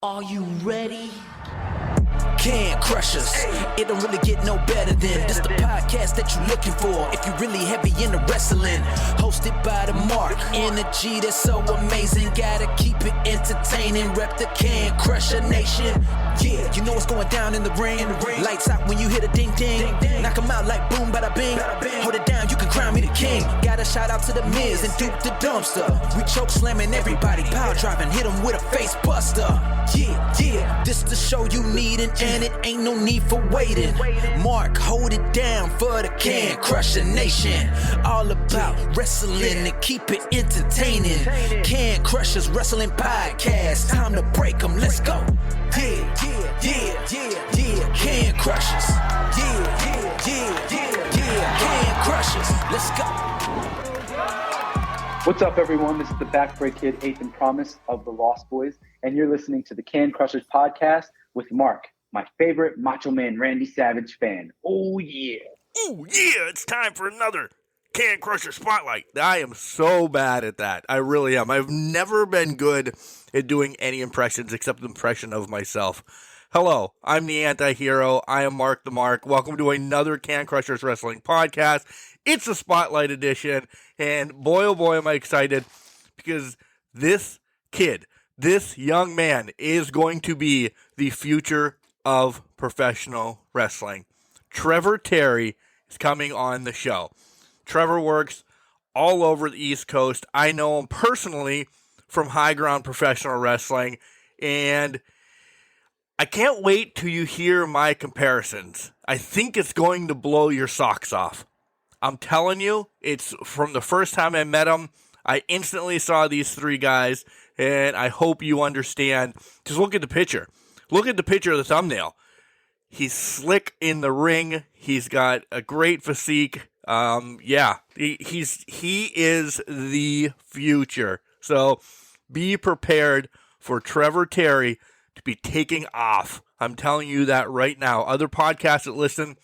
Are you ready? Can crush us. It don't really get no better than this the podcast that you're looking for if you're really heavy into wrestling. Hosted by the Mark. Energy that's so amazing. Gotta keep it entertaining. Rep the Can Crusher Nation. Yeah, you know what's going down in the ring. Lights out when you hit a ding ding. Knock 'em out like boom bada bing. Hold it down, you can crown me the king. Got a shout out to the Miz and Duke the Dumpster. We choke slamming everybody. Power driving, hit 'em with a face buster. Yeah, this the show you need and it ain't no need for waiting. Mark, hold it down for the Can Crusher Nation. All about wrestling and keep it entertaining. Can Crushers Wrestling Podcast. Time to break 'em, let's go. Yeah. Can Crushers. Yeah. Can Crushers. Let's go. What's up, everyone? This is the Backbreak Kid, Eighth and Promise of the Lost Boys, and you're listening to the Can Crushers Podcast with Mark, my favorite Macho Man Randy Savage fan. Oh, yeah. Oh, yeah, it's time for another Can Crusher Spotlight. I am so bad at that. I really am. I've never been good at doing any impressions except the impression of myself. Hello, I'm the anti-hero. I am Mark the Mark. Welcome to another Can Crushers Wrestling Podcast. It's a Spotlight edition, and boy, oh boy, am I excited, because this kid, this young man, is going to be the future of professional wrestling. Trevor Terry is coming on the show. Trevor works all over the East Coast. I know him personally from High Ground Professional Wrestling, and I can't wait till you hear my comparisons. I think it's going to blow your socks off. I'm telling you, it's from the first time I met him, I instantly saw these three guys, and I hope you understand. Just look at the picture. Look at the picture of the thumbnail. He's slick in the ring. He's got a great physique. He is the future. So be prepared for Trevor Terry to be taking off. I'm telling you that right now. Other podcasts that listen,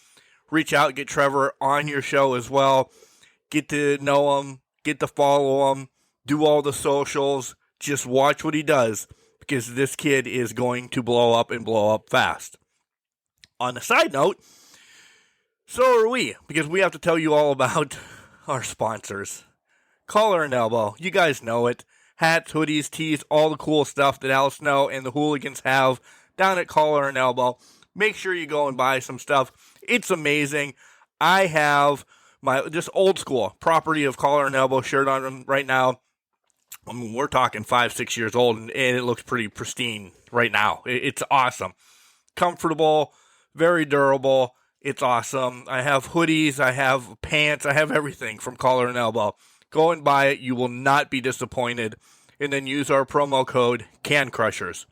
reach out, get Trevor on your show as well. Get to know him, get to follow him, do all the socials. Just watch what he does, because this kid is going to blow up and blow up fast. On a side note, so are we, because we have to tell you all about our sponsors. Collar and Elbow, you guys know it. Hats, hoodies, tees, all the cool stuff that Al Snow and the Hooligans have down at Collar and Elbow. Make sure you go and buy some stuff. It's amazing. I have my just old school property of Collar and Elbow shirt on right now. I mean, we're talking 5-6 years old, and it looks pretty pristine right now. It's awesome. Comfortable, very durable. It's awesome. I have hoodies, I have pants, I have everything from Collar and Elbow. Go and buy it. You will not be disappointed. And then use our promo code CANCRUSHERS.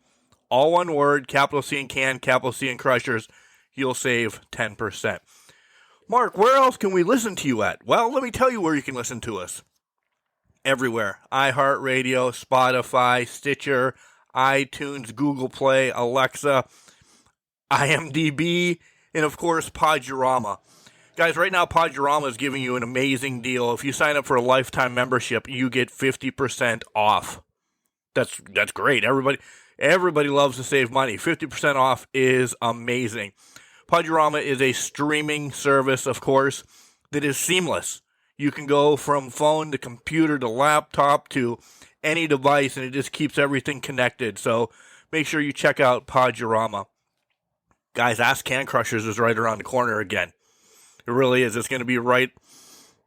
All one word, capital C and Can, capital C and Crushers. You'll save 10%. Mark, where else can we listen to you at? Well, let me tell you where you can listen to us. Everywhere. iHeartRadio, Spotify, Stitcher, iTunes, Google Play, Alexa, IMDb, and of course, Podurama. Guys, right now, Podurama is giving you an amazing deal. If you sign up for a lifetime membership, you get 50% off. That's great. Everybody loves to save money. 50% off is amazing. Podurama is a streaming service, of course, that is seamless. You can go from phone to computer to laptop to any device, and it just keeps everything connected. So make sure you check out Podurama. Guys, Ask Can Crushers is right around the corner again. It really is. It's going to be right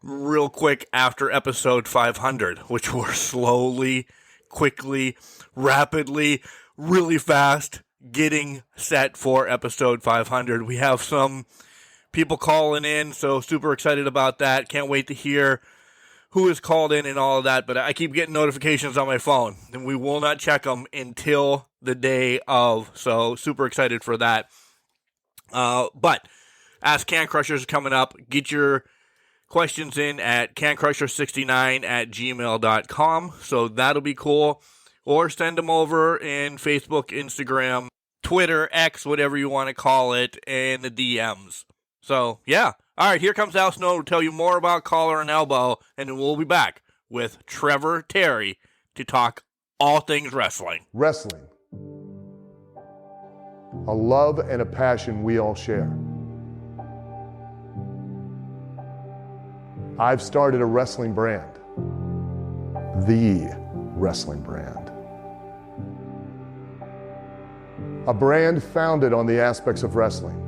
real quick after episode 500, which we're slowly, quickly, rapidly, really fast getting set for episode 500. We have some people calling in, so super excited about that. Can't wait to hear who is called in and all of that, but I keep getting notifications on my phone, and we will not check them until the day of, so super excited for that. But Ask Can Crushers is coming up. Get your questions in at cancrusher69@gmail.com, so that'll be cool. Or send them over in Facebook, Instagram, Twitter, X, whatever you want to call it, and the DMs. So, yeah. All right, here comes Al Snow to tell you more about Collar and Elbow, and then we'll be back with Trevor Terry to talk all things wrestling. Wrestling. a love and a passion we all share. I've started a wrestling brand, the wrestling brand. A brand founded on the aspects of wrestling.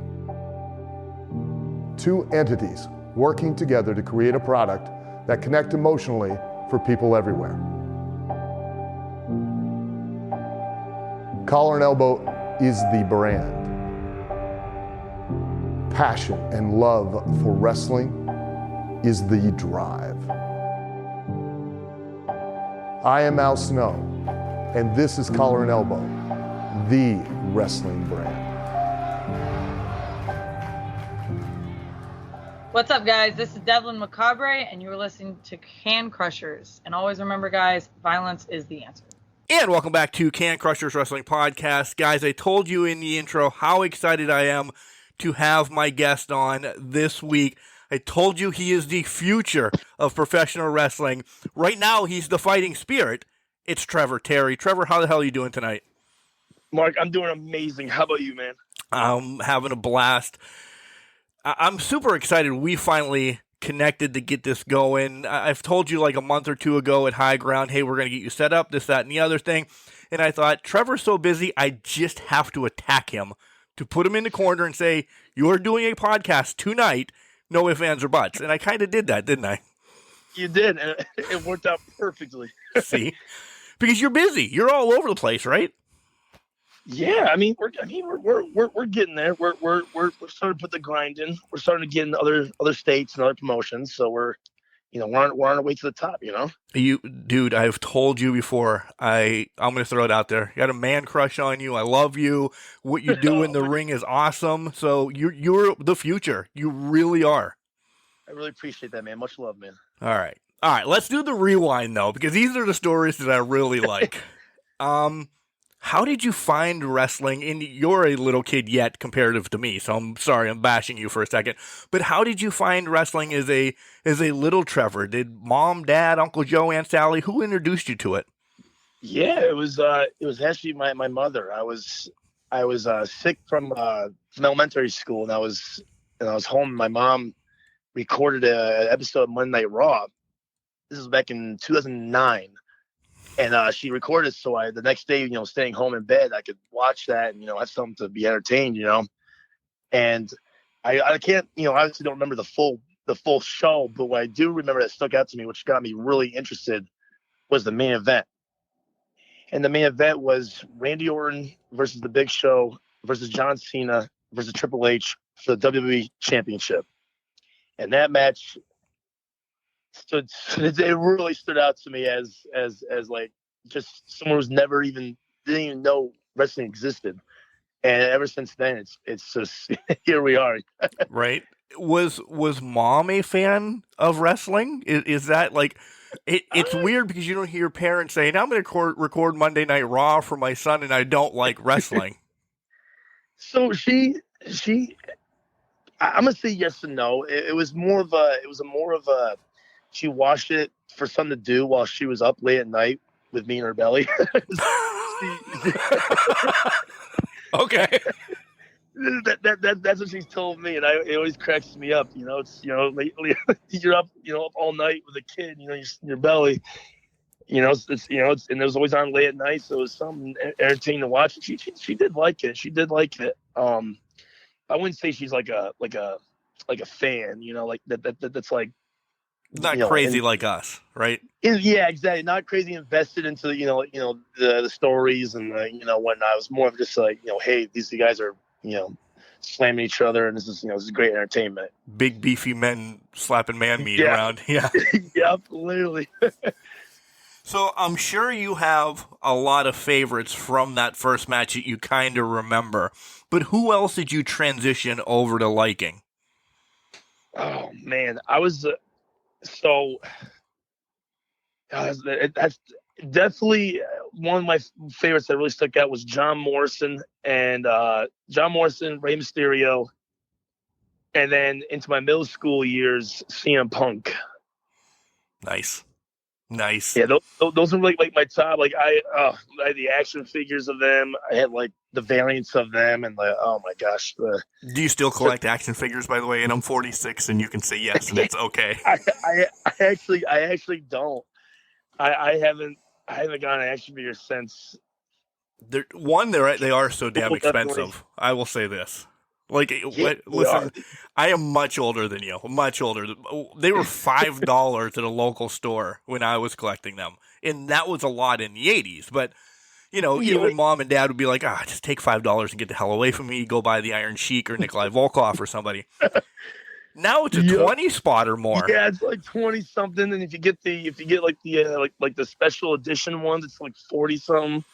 Two entities working together to create a product that connect emotionally for people everywhere. Collar and Elbow is the brand. Passion and love for wrestling is the drive. I am Al Snow, and this is Collar and Elbow, the wrestling brand. What's up, guys? This is Devlin Macabre, and you're listening to Can Crushers. And always remember, guys, violence is the answer. And welcome back to Can Crushers Wrestling Podcast. Guys, I told you in the intro how excited I am to have my guest on this week. I told you he is the future of professional wrestling. Right now, he's the fighting spirit. It's Trevor Terry. Trevor, how the hell are you doing tonight? Mark, I'm doing amazing. How about you, man? I'm having a blast. I'm super excited. We finally connected to get this going. I've told you like a month or two ago at High Ground, hey, we're going to get you set up, this, that, and the other thing. And I thought, Trevor's so busy, I just have to attack him to put him in the corner and say, you're doing a podcast tonight, no ifs, ands, or buts. And I kind of did that, didn't I? You did, and it worked out perfectly. See? Because you're busy. You're all over the place, right? Yeah, we're getting there. We're starting to put the grind in. We're starting to get in other states and other promotions. So we're on our way to the top. Dude, I've told you before. I'm gonna throw it out there. You got a man crush on you. I love you. What you do in the ring is awesome. So you're the future. You really are. I really appreciate that, man. Much love, man. All right. Let's do the rewind though, because these are the stories that I really like. How did you find wrestling? And you're a little kid yet comparative to me, so I'm sorry I'm bashing you for a second. But how did you find wrestling as a little Trevor? Did mom, dad, Uncle Joe, Aunt Sally, who introduced you to it? Yeah, it was actually my mother. I was sick from elementary school, and I was home. My mom recorded an episode of Monday Night Raw. This was back in 2009. And she recorded, so the next day, staying home in bed, I could watch that and, have something to be entertained, And I can't, obviously don't remember the full show, but what I do remember that stuck out to me, which got me really interested, was the main event. And the main event was Randy Orton versus The Big Show versus John Cena versus Triple H for the WWE Championship. And that match it really stood out to me as like just someone who's didn't even know wrestling existed, and ever since then it's just here we are. Right? Was mom a fan of wrestling? Is that like it's weird because you don't hear parents saying, I'm going to record Monday Night Raw for my son and I don't like wrestling. So I'm gonna say yes and no. It was more of a she watched it for something to do while she was up late at night with me in her belly. Okay. That's what she's told me, and it always cracks me up. It's lately you're up, up all night with a kid, in your belly. It's and it was always on late at night, so it was something entertaining to watch. She did like it. She did like it. I wouldn't say she's like a fan, like that's like. Not crazy like us, right? Yeah, exactly. Not crazy invested into the stories and whatnot. I was more of just like hey, these guys are slamming each other and this is great entertainment. Big beefy men slapping man meat around. Yeah. Yep, literally. So I'm sure you have a lot of favorites from that first match that you kind of remember, but who else did you transition over to liking? Oh man, I was. That's definitely one of my favorites that really stuck out was John Morrison, Rey Mysterio, and then into my middle school years, CM Punk. Nice. Nice. Yeah, those are like my top. Like I had the action figures of them. I had like the variants of them, and like, oh my gosh. Do you still collect action figures, by the way? And I'm 46, and you can say yes, and it's okay. I actually don't. I haven't gotten an action figure since. They are so damn expensive. I will say this. Like, listen, I am much older than you. Much older. They were $5 at a local store when I was collecting them, and that was a lot in the 80s. But even mom and dad would be like, just take $5 and get the hell away from me. Go buy the Iron Sheik or Nikolai Volkov or somebody. Now it's a 20 spot or more. Yeah, it's like 20 something, and if you get like the special edition ones, it's like 40 something.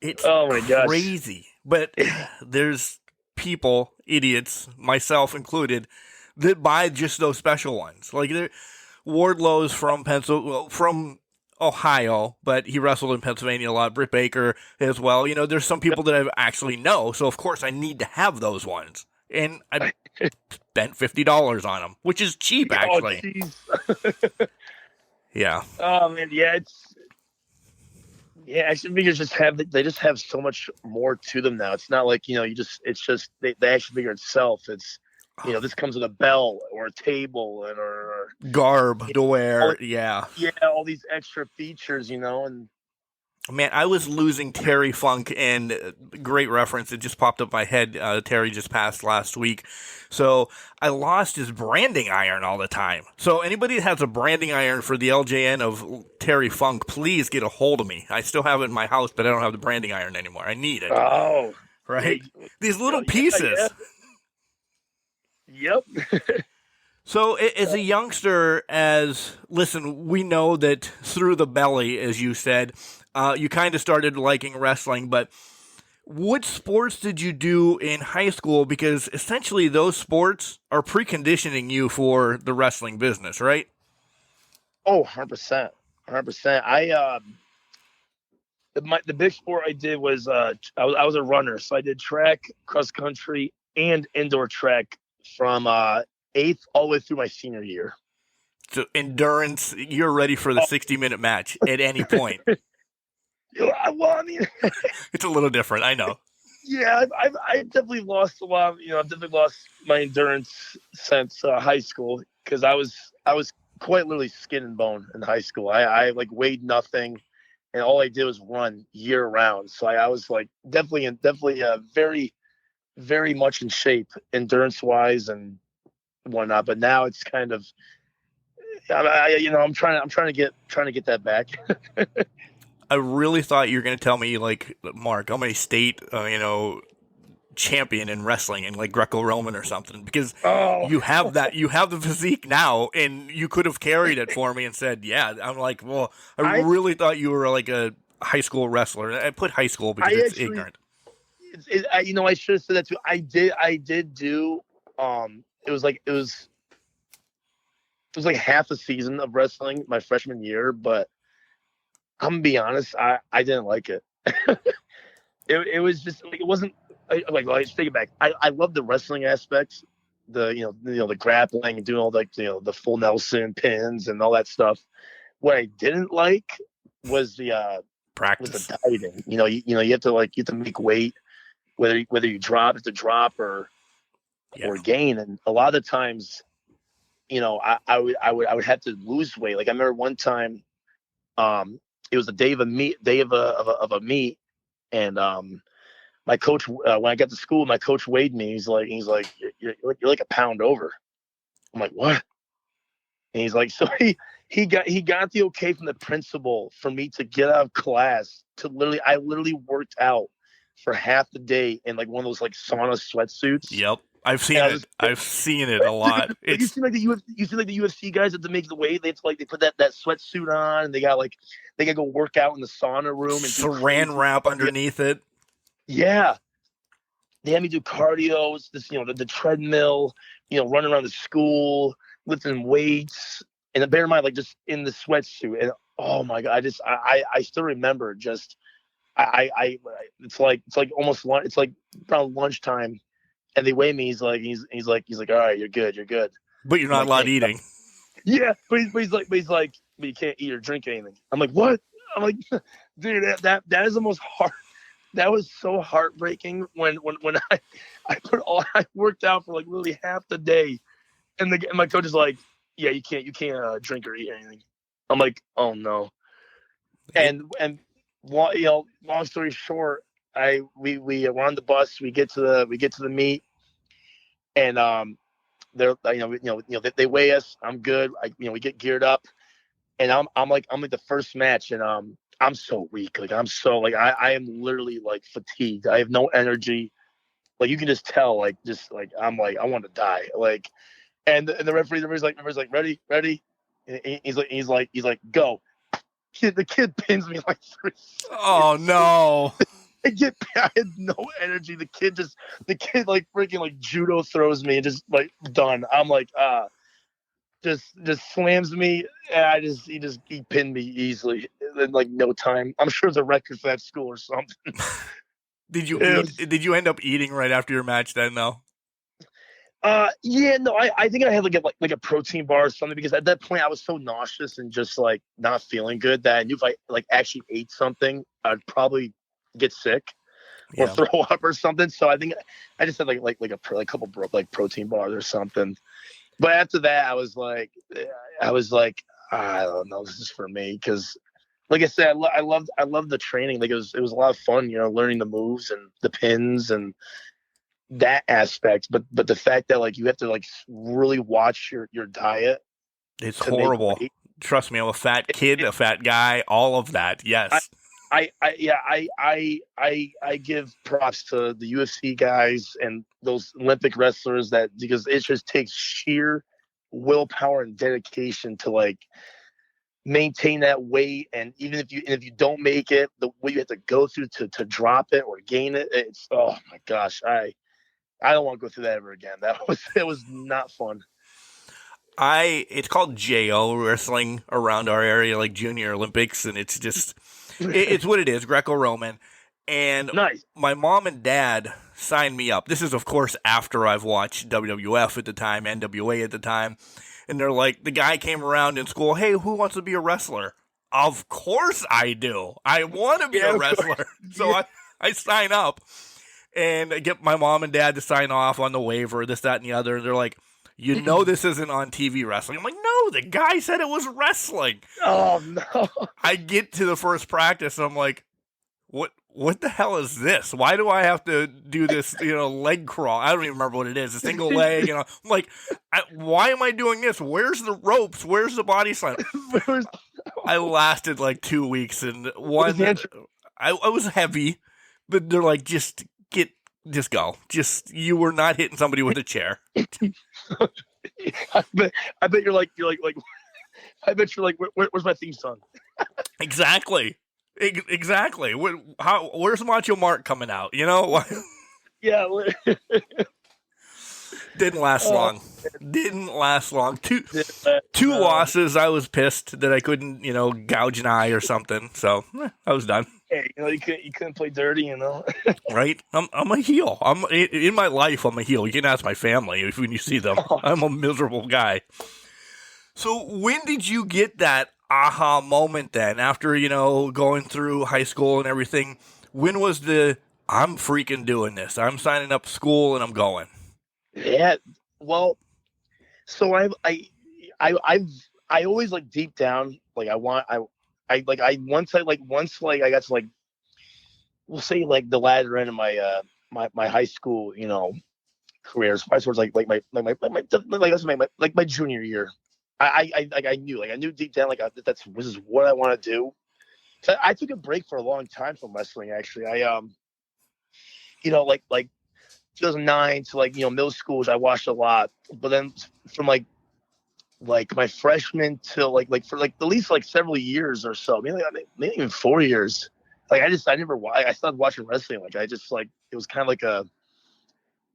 It's Gosh. crazy. But there's people, idiots, myself included, that buy just those special ones. Like Wardlow's from Ohio, but he wrestled in Pennsylvania a lot. Britt Baker as well. There's some people that I actually know, so of course I need to have those ones. And I spent $50 on them, which is cheap, actually. Oh, yeah. Oh man, yeah, action figures just have so much more to them now. It's not like it's just the action figure itself. It's this comes with a bell or a table or garb to wear. Yeah, all these extra features, and. Man, I was losing Terry Funk, and great reference. It just popped up in my head. Terry just passed last week. So I lost his branding iron all the time. So anybody that has a branding iron for the LJN of Terry Funk, please get a hold of me. I still have it in my house, but I don't have the branding iron anymore. I need it. Oh. Right? These little pieces. Yeah. Yep. So as a youngster, listen, we know that through the belly, as you said, you kind of started liking wrestling, but what sports did you do in high school? Because essentially those sports are preconditioning you for the wrestling business, right? Oh, 100%. 100%. The big sport I did was I was a runner. So I did track, cross country, and indoor track from 8th all the way through my senior year. So endurance, you're ready for the 60-minute match at any point. Well, I mean, it's a little different, I know. Yeah, I've definitely lost a lot. I've definitely lost my endurance since high school because I was quite literally skin and bone in high school. I like weighed nothing, and all I did was run year round. So I was like definitely very, very much in shape endurance wise and whatnot. But now it's kind of, I'm trying to get that back. I really thought you were going to tell me, like, Mark, I'm a state, champion in wrestling and like Greco-Roman or something, because you have the physique now, and you could have carried it for me and said, yeah. I'm like, well, I really thought you were like a high school wrestler. I put high school because it's ignorant. I should have said that too. I did do, it was like half a season of wrestling my freshman year, but I'm gonna be honest, I didn't like it. It was just like, it wasn't like, well, let's take it back. I love the wrestling aspects, the grappling and doing all the full Nelson pins and all that stuff. What I didn't like was the practice, was the dieting. You have to make weight, whether you drop or gain, and a lot of the times, I would have to lose weight. Like I remember one time, it was a day of a meet, meet, and my coach, when I got to school, my coach weighed me. He's like, you're like a pound over. I'm like, what? And he's like, so he got the okay from the principal for me to get out of class I literally worked out for half the day in like one of those like sauna sweatsuits. Yep. I've seen it. I've seen it a lot. You see like the UFC guys that make the weight. They put that sweatsuit on, and they got to go work out in the sauna room and saran wrap underneath it. Yeah, they had me do cardio. It's this, the treadmill, running around the school, lifting weights, and bear in mind, like just in the sweatsuit. And oh my god, I still remember just it's like almost lunch. It's like around lunchtime. And they weigh me. He's like, all right, you're good. But you're not allowed eating. Yeah, but he's like, but you can't eat or drink anything. I'm like, what? I'm like, dude, that is the most hard. That was so heartbreaking when I worked out for like literally half the day, and my coach is like, yeah, you can't drink or eat anything. I'm like, oh no. And long story short, we're on the bus. We get to the meet, and they're they weigh us. I'm good. We get geared up, and I'm like the first match, and I'm so weak. Like I'm so like I am literally like fatigued. I have no energy. Like you can just tell. Like just like I'm like I want to die. Like, and the referee's like ready. And he's like go. The kid pins me like 3 seconds. Oh no! I had no energy. The kid like freaking like judo throws me and just like done. I'm like just slams me, and he pinned me easily in like no time. I'm sure it's a record for that school or something. Did you end up eating right after your match then though? Yeah, no, I think I had like a protein bar or something, because at that point I was so nauseous and just like not feeling good that I knew if I like actually ate something, I'd probably get sick or throw up or something. So I think I just had like a couple like protein bars or something. But after that, I was like, I don't know, this is for me, because like I said, I loved the training. Like it was a lot of fun, learning the moves and the pins and that aspect. But the fact that like you have to like really watch your diet. It's horrible. Trust me, I'm a fat kid, a fat guy, all of that. Yes. I give props to the UFC guys and those Olympic wrestlers because it just takes sheer willpower and dedication to like maintain that weight. And even if you don't make it, the way you have to go through to drop it or gain it, it's, oh my gosh, I don't want to go through that ever again. It was not fun. It's called JO wrestling around our area, like Junior Olympics, and it's just it's what it is, Greco-Roman. And nice. My mom and dad signed me up. This is, of course, after I've watched WWF at the time, NWA at the time. And they're like, the guy came around in school, hey, who wants to be a wrestler? Of course I do. I want to be a wrestler. So I sign up, and I get my mom and dad to sign off on the waiver, this, that, and the other. And they're like, this isn't on TV wrestling. I'm like, no, the guy said it was wrestling. Oh, no. I get to the first practice, and I'm like, what the hell is this? Why do I have to do this, leg crawl? I don't even remember what it is. A single leg, I'm like, why am I doing this? Where's the ropes? Where's the body slam? I lasted like 2 weeks, and I was heavy, but they're like, just go. You were not hitting somebody with a chair. I bet you're like, I bet you're like, where's my theme song? Exactly. Where's Macho Mark coming out? Yeah. Didn't last long. Two losses. I was pissed that I couldn't, gouge an eye or something. So I was done. Hey, you couldn't play dirty, Right? I'm a heel. In my life, I'm a heel. You can ask my family when you see them. I'm a miserable guy. So when did you get that aha moment then? After, going through high school and everything, when was I'm freaking doing this? I'm signing up school and I'm going. Yeah. Well, so I always like deep down, like once I got to like, we'll say like the latter end of my my high school, career, towards like my junior year. I knew deep down, like this is what I want to do. So I took a break for a long time from wrestling. Actually, I like 2009 to like middle school, which I watched a lot. But then from like my freshman till like for like at least like several years or so, maybe even 4 years. Like I started watching wrestling. Like I just like, it was kind of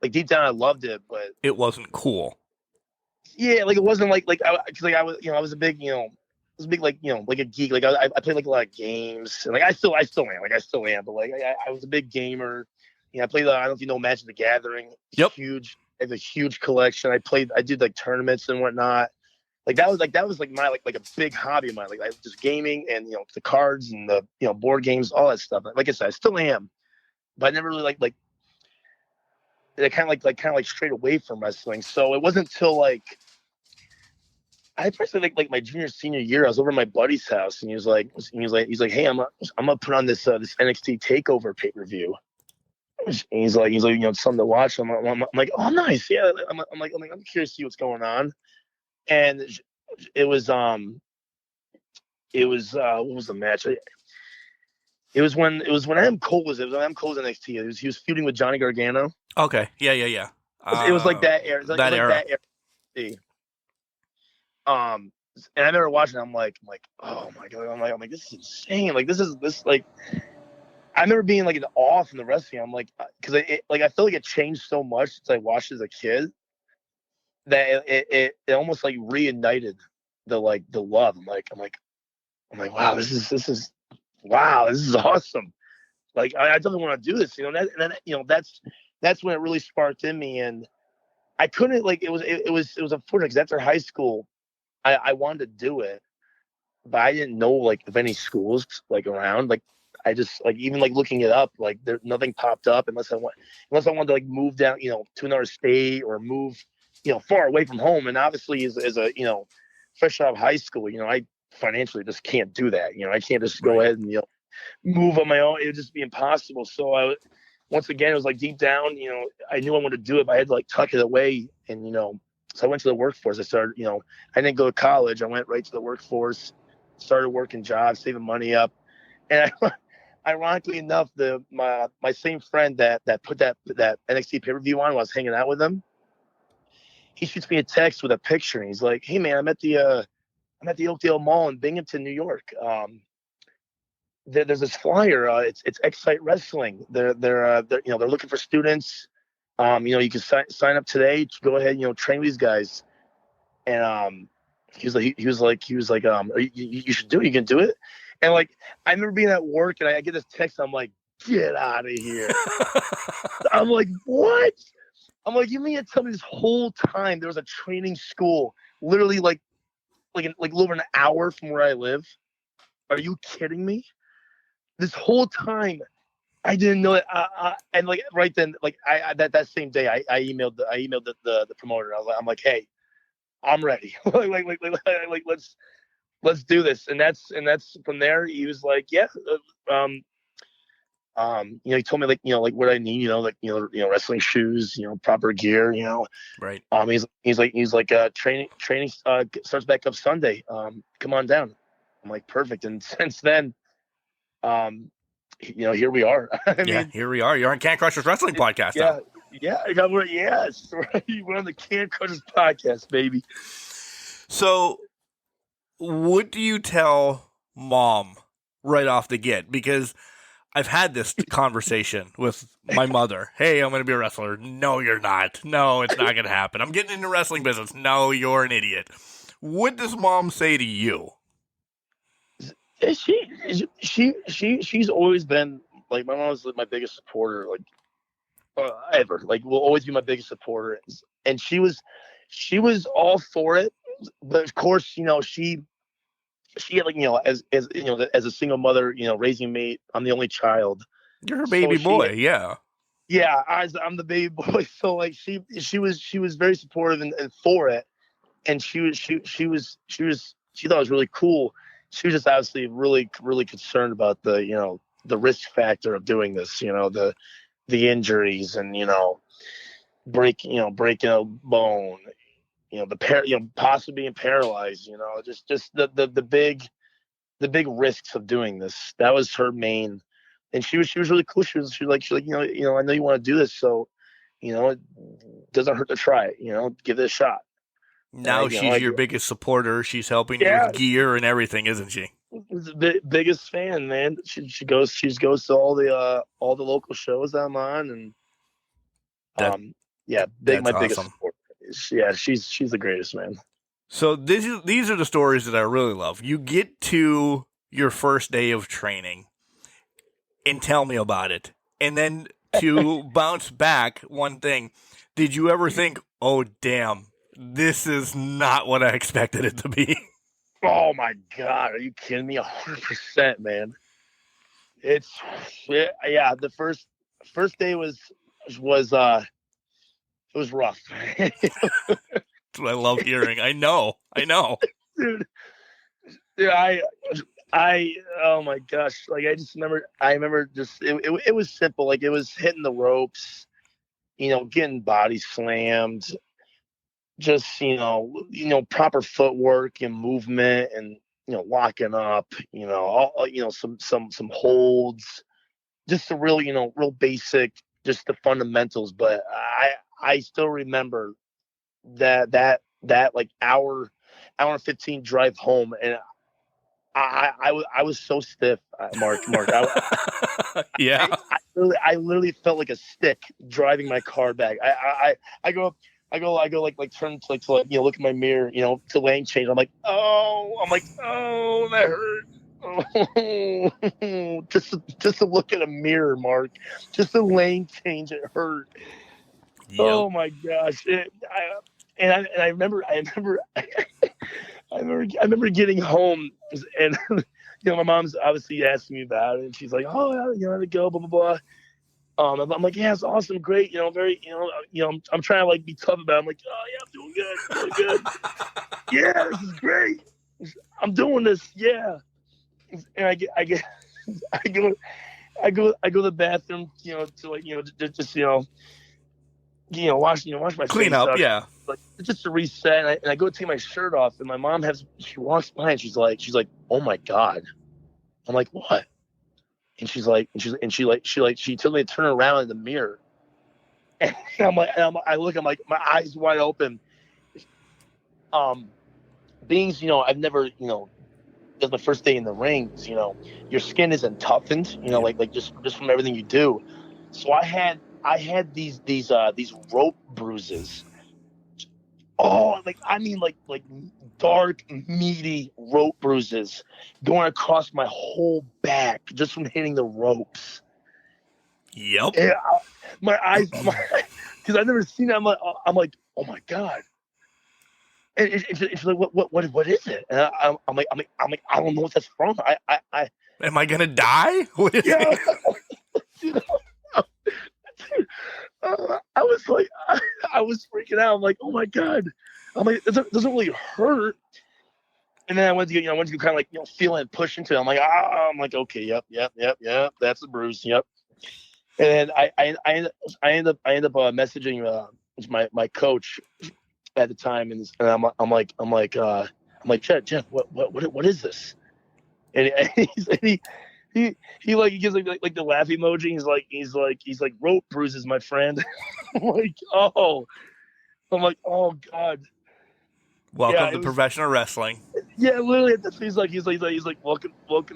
like deep down I loved it, but it wasn't cool. Yeah, like it wasn't like I was I was a big like like a geek. Like I played like a lot of games, and like I still am. But like I was a big gamer. I played. I don't know if you know Magic the Gathering. Yep. Huge. I have a huge collection. I did like tournaments and whatnot. that was like my like a big hobby of mine. Like just gaming and the cards and the board games, all that stuff. Like I said, I still am, but I never really like I kind of like strayed away from wrestling. So it wasn't until like I personally like my junior senior year, I was over at my buddy's house and he's like, hey, I'm gonna put on this NXT Takeover pay-per-view. And he's like, it's something to watch. I'm like, oh, nice, yeah. I'm curious to see what's going on. And it was what was the match? It was when Adam Cole was NXT. He was feuding with Johnny Gargano. Okay, yeah. It was like that era. That era. And I remember watching it, I'm like, oh my god, I'm like, this is insane. Like this like, I remember being like in awe from the wrestling. I'm like, because I feel like it changed so much since I watched it as a kid that it almost like reignited the love. I'm like, wow, this is awesome. Like I definitely want to do this, and then that's when it really sparked in me, and I couldn't it was unfortunate because after high school, I wanted to do it, but I didn't know like of any schools like around. Like I just even looking it up, like there nothing popped up unless I wanted to like move down, to another state or move, far away from home. And obviously as a fresh out of high school, I financially just can't do that. I can't just go ahead and move on my own. It would just be impossible. So once again, it was like deep down, I knew I wanted to do it, but I had to like tuck it away. And so I went to the workforce. I started, I didn't go to college. I went right to the workforce, started working jobs, saving money up. And ironically enough, my same friend that put that NXT pay-per-view on while I was hanging out with him, he shoots me a text with a picture, and he's like, "Hey man, I'm at the Oakdale Mall in Binghamton, New York. There's this flyer. It's Excite Wrestling. They're looking for students. You can sign up today to go ahead, train these guys." And he was like, you should do it. You can do it. And like, I remember being at work and I get this text. I'm like, get out of here. I'm like, what? I'm like, you mean to tell me this whole time there was a training school literally like a little over an hour from where I live? Are you kidding me? This whole time I didn't know it. And like right then, like that same day, I emailed the promoter. I'm like, hey, I'm ready. like let's do this. And that's from there. He was like, yeah. He told me like what I need. Wrestling shoes. Proper gear. Right. He's like training starts back up Sunday. Come on down. I'm like, perfect. And since then, here we are. Here we are. You're on Can Crushers Wrestling Podcast. Yeah. Yes. We're on the Can Crushers Podcast, baby. So, what do you tell mom right off the get? Because I've had this conversation with my mother. Hey, I'm going to be a wrestler. No, you're not. No, it's not going to happen. I'm getting into wrestling business. No, you're an idiot. What does mom say to you? She's always been like, my mom's my biggest supporter, like ever. Like, will always be my biggest supporter. And she was all for it, but of course, she had like, as a single mother, raising me, I'm the only child. You're her baby boy, yeah. Yeah, I'm the baby boy. So like she was very supportive and for it, and she thought it was really cool. She was just obviously really, really concerned about the risk factor of doing this, the injuries and, breaking a bone, possibly being paralyzed, just the big risks of doing this. That was her main, and she was really cool. She was like, I know you want to do this. So, it doesn't hurt to try it, give it a shot. Now she's your biggest supporter. She's helping you with gear and everything, isn't she? The biggest fan, man. She goes to all the local shows that I'm on, and my awesome. Biggest supporter. Yeah, she's the greatest, man. So these are the stories that I really love. You get to your first day of training and tell me about it. And then to bounce back, one thing, did you ever think, oh, damn, This is not what I expected it to be. Oh my God, are you kidding me? 100%, man. Yeah. The first day was it was rough, That's what I love hearing. I know. dude. Dude, I oh my gosh, like I remember just it was simple, like it was hitting the ropes, getting body slammed, just proper footwork and movement, and locking up, all some holds, just the real basic, just the fundamentals. But I still remember that like hour and 15 drive home, and I was so stiff, Mark. Yeah. I literally felt like a stick driving my car back. I go like turn to look at my mirror, to lane change. I'm like, oh, that hurt. Oh, just to look at a mirror, Mark. Just the lane change, it hurt. Yep. Oh my gosh! I remember I remember getting home, and my mom's obviously asking me about it, and she's like, "Oh, how'd it go?" Blah blah blah. I'm like, "Yeah, it's awesome, great. Very, I'm trying to like be tough about it. I'm like, oh yeah, I'm doing good. Yeah, this is great. I'm doing this. Yeah." And I go to the bathroom, to like, just wash my Clean face up, up, yeah. like just to reset. And I go take my shirt off, and my mom she walks by, and she's like, "Oh my God." I'm like, "What?" And she tells me to turn around in the mirror, and I look, I'm like, my eyes wide open. Beings, I've never, it was my first day in the rings. Your skin isn't toughened, like just from everything you do. So I had these rope bruises. Oh, like dark, meaty rope bruises going across my whole back just from hitting the ropes. Yep. Yeah, my eyes, because I've never seen that. I'm like, oh my God. And it's like, what is it? And I'm like, I don't know what that's from. Am I gonna die? What is Yeah. it? I was like, I was freaking out. I'm like, oh my God. I'm like, it doesn't really hurt. And then I went to kind of like, feel it, push into it. I'm like, okay, yep. That's the bruise. Yep. And then I end up messaging my coach at the time, and I'm like, Jeff, what is this? And he gives like the laugh emoji. He's like rope bruises, my friend. I'm like, oh God. Welcome to professional wrestling. Yeah, literally. He's like, welcome to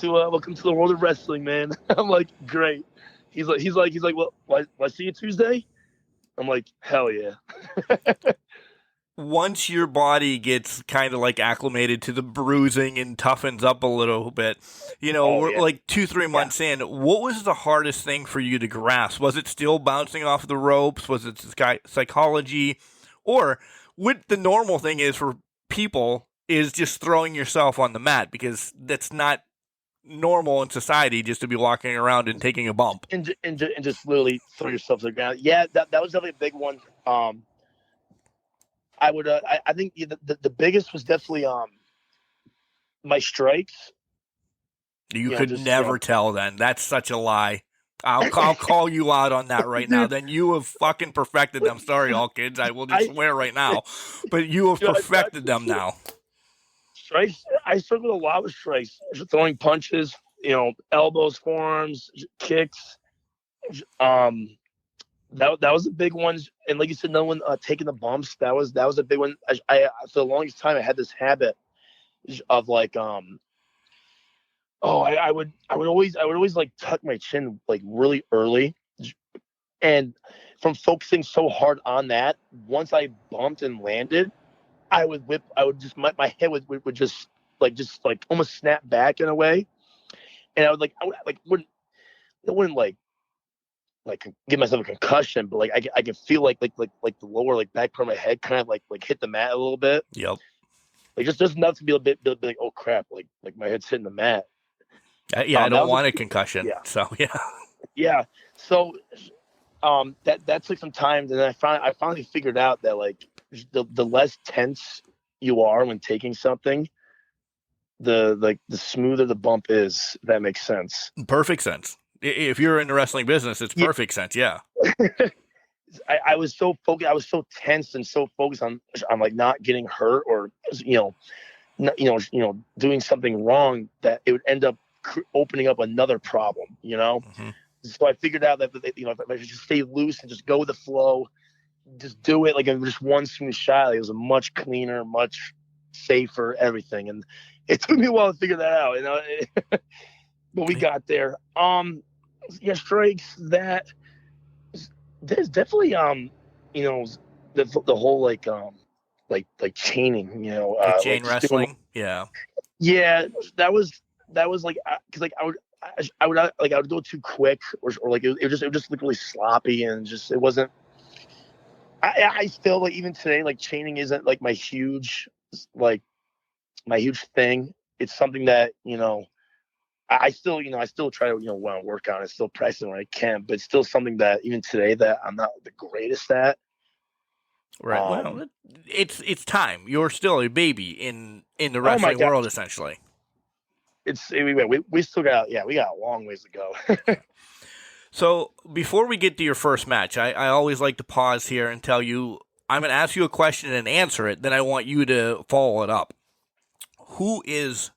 the world of wrestling, man. I'm like, great. He's like, well, I see you Tuesday. I'm like, hell yeah. Once your body gets kind of like acclimated to the bruising and toughens up a little bit, we're like 2-3 months in. What was the hardest thing for you to grasp? Was it still bouncing off the ropes? Was it psychology? Or what the normal thing is for people is just throwing yourself on the mat, because that's not normal in society, just to be walking around and taking a bump. And just literally throw yourself to the ground. Yeah, that was definitely a big one. I would I think the biggest was definitely my strikes. You could never tell then. That's such a lie. I'll call you out on that right now. Then you have fucking perfected them. Sorry, all kids. I will just swear right now. But you have perfected them now. Strikes. I struggled a lot with strikes. Throwing punches, elbows, forearms, kicks. That was a big one. And like you said, no one taking the bumps. That was a big one. I for the longest time I had this habit of like I would always like tuck my chin like really early, and from focusing so hard on that, once I bumped and landed, I would just my head would just almost snap back in a way, and I wouldn't like like give myself a concussion, but like I can feel like the lower like back part of my head kind of like hit the mat a little bit. Yep. Like just enough to be be like, oh crap, like my head's hitting the mat. Yeah, I don't want a concussion. Yeah. So yeah. Yeah. So that took some time, and then I finally figured out that like the less tense you are when taking something, the smoother the bump is, if that makes sense. Perfect sense. If you're in the wrestling business, it's perfect sense. Yeah. I was so focused. I was so tense and so focused on like not getting hurt or doing something wrong that it would end up opening up another problem. Mm-hmm. So I figured out that if I just stay loose and just go with the flow, just do it like just one smooth shot, it was a much cleaner, much safer, everything. And it took me a while to figure that out, but we got there. Strikes that there's definitely the whole like chaining, chain like wrestling. Yeah. Yeah, that was like because like I would go too quick or like it would just look really sloppy and just it wasn't. I still like even today like chaining isn't like my huge thing. It's something that I still try to want to work on it, still practice when I can, but it's still something that even today that I'm not the greatest at. Right. Well, it's time. You're still a baby in the wrestling world, essentially. We still got we got a long ways to go. So before we get to your first match, I always like to pause here and tell you I'm going to ask you a question and answer it. Then I want you to follow it up. Who is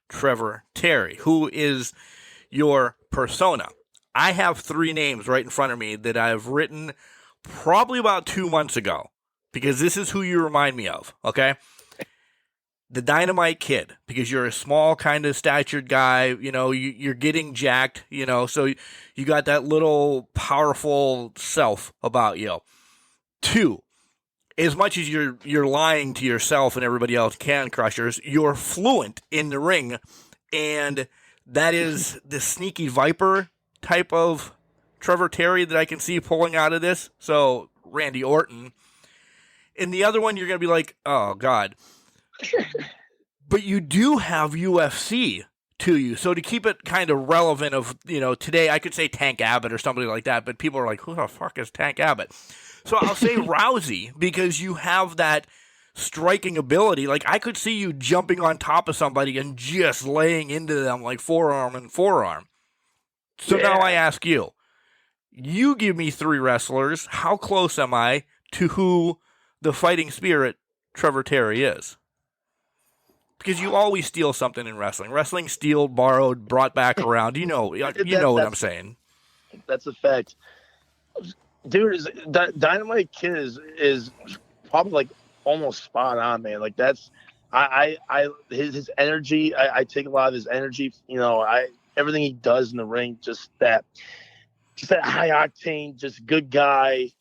Trevor Terry? Who is your persona? I have 3 names right in front of me that I've written probably about 2 months ago because this is who you remind me of, okay? The Dynamite Kid, because you're a small kind of statured guy, you're getting jacked, so you got that little powerful self about you. 2, as much as you're lying to yourself and everybody else, Can Crushers, you're fluent in the ring, and that is the sneaky viper type of Trevor Terry that I can see pulling out of this. So Randy Orton, and the other one you're gonna be like, oh God, but you do have UFC to you. So to keep it kind of relevant of today, I could say Tank Abbott or somebody like that, but people are like, who the fuck is Tank Abbott? So I'll say Rousey because you have that striking ability. Like I could see you jumping on top of somebody and just laying into them like forearm and forearm. So now I ask you, you give me 3 wrestlers. How close am I to who the fighting spirit Trevor Terry is? Because you always steal something in wrestling. Wrestling steal, borrowed, brought back around. You know what I'm saying. That's a fact. Dude, Dynamite Kid is probably like almost spot on, man. Like that's his energy. I take a lot of his energy. Everything he does in the ring, just that high octane, just good guy,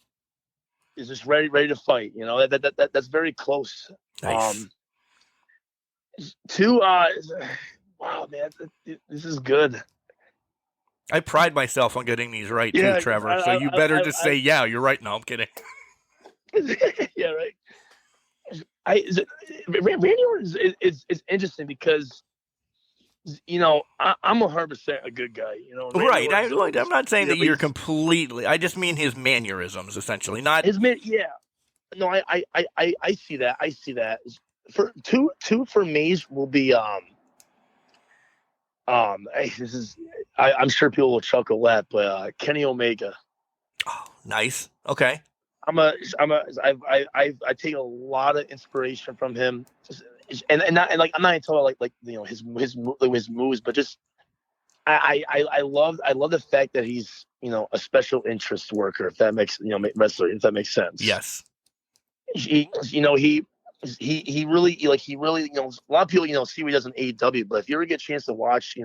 is just ready to fight. That's very close. Nice. 2, wow, man, this is good. I pride myself on getting these right too, Trevor. So you better just say, yeah, you're right. No, I'm kidding. Yeah, right. Randy Orton is interesting because I'm 100% a good guy. Right. I'm not saying that you're completely. I just mean his mannerisms, essentially, not his man. Yeah. No, I see that. I see that. For two for me will be I'm sure people will chuckle at, but Kenny Omega. Oh, nice. Okay. I take a lot of inspiration from him, and like I'm not even talking about his moves, but just I love the fact that he's a special interest worker, if that makes wrestler, if that makes sense. Yes. He really a lot of people see what he does in AEW, but if you ever get a chance to watch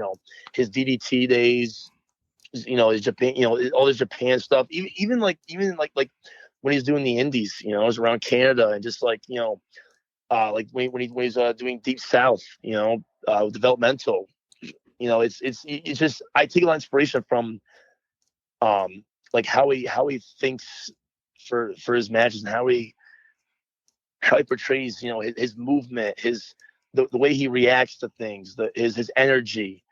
his DDT days, his Japan, all his Japan stuff, even when he's doing the indies, it was around Canada and just like when he's doing Deep South, developmental, it's just I take a lot of inspiration from like how he thinks for his matches, and how he portrays, his movement, the way he reacts to things, his energy.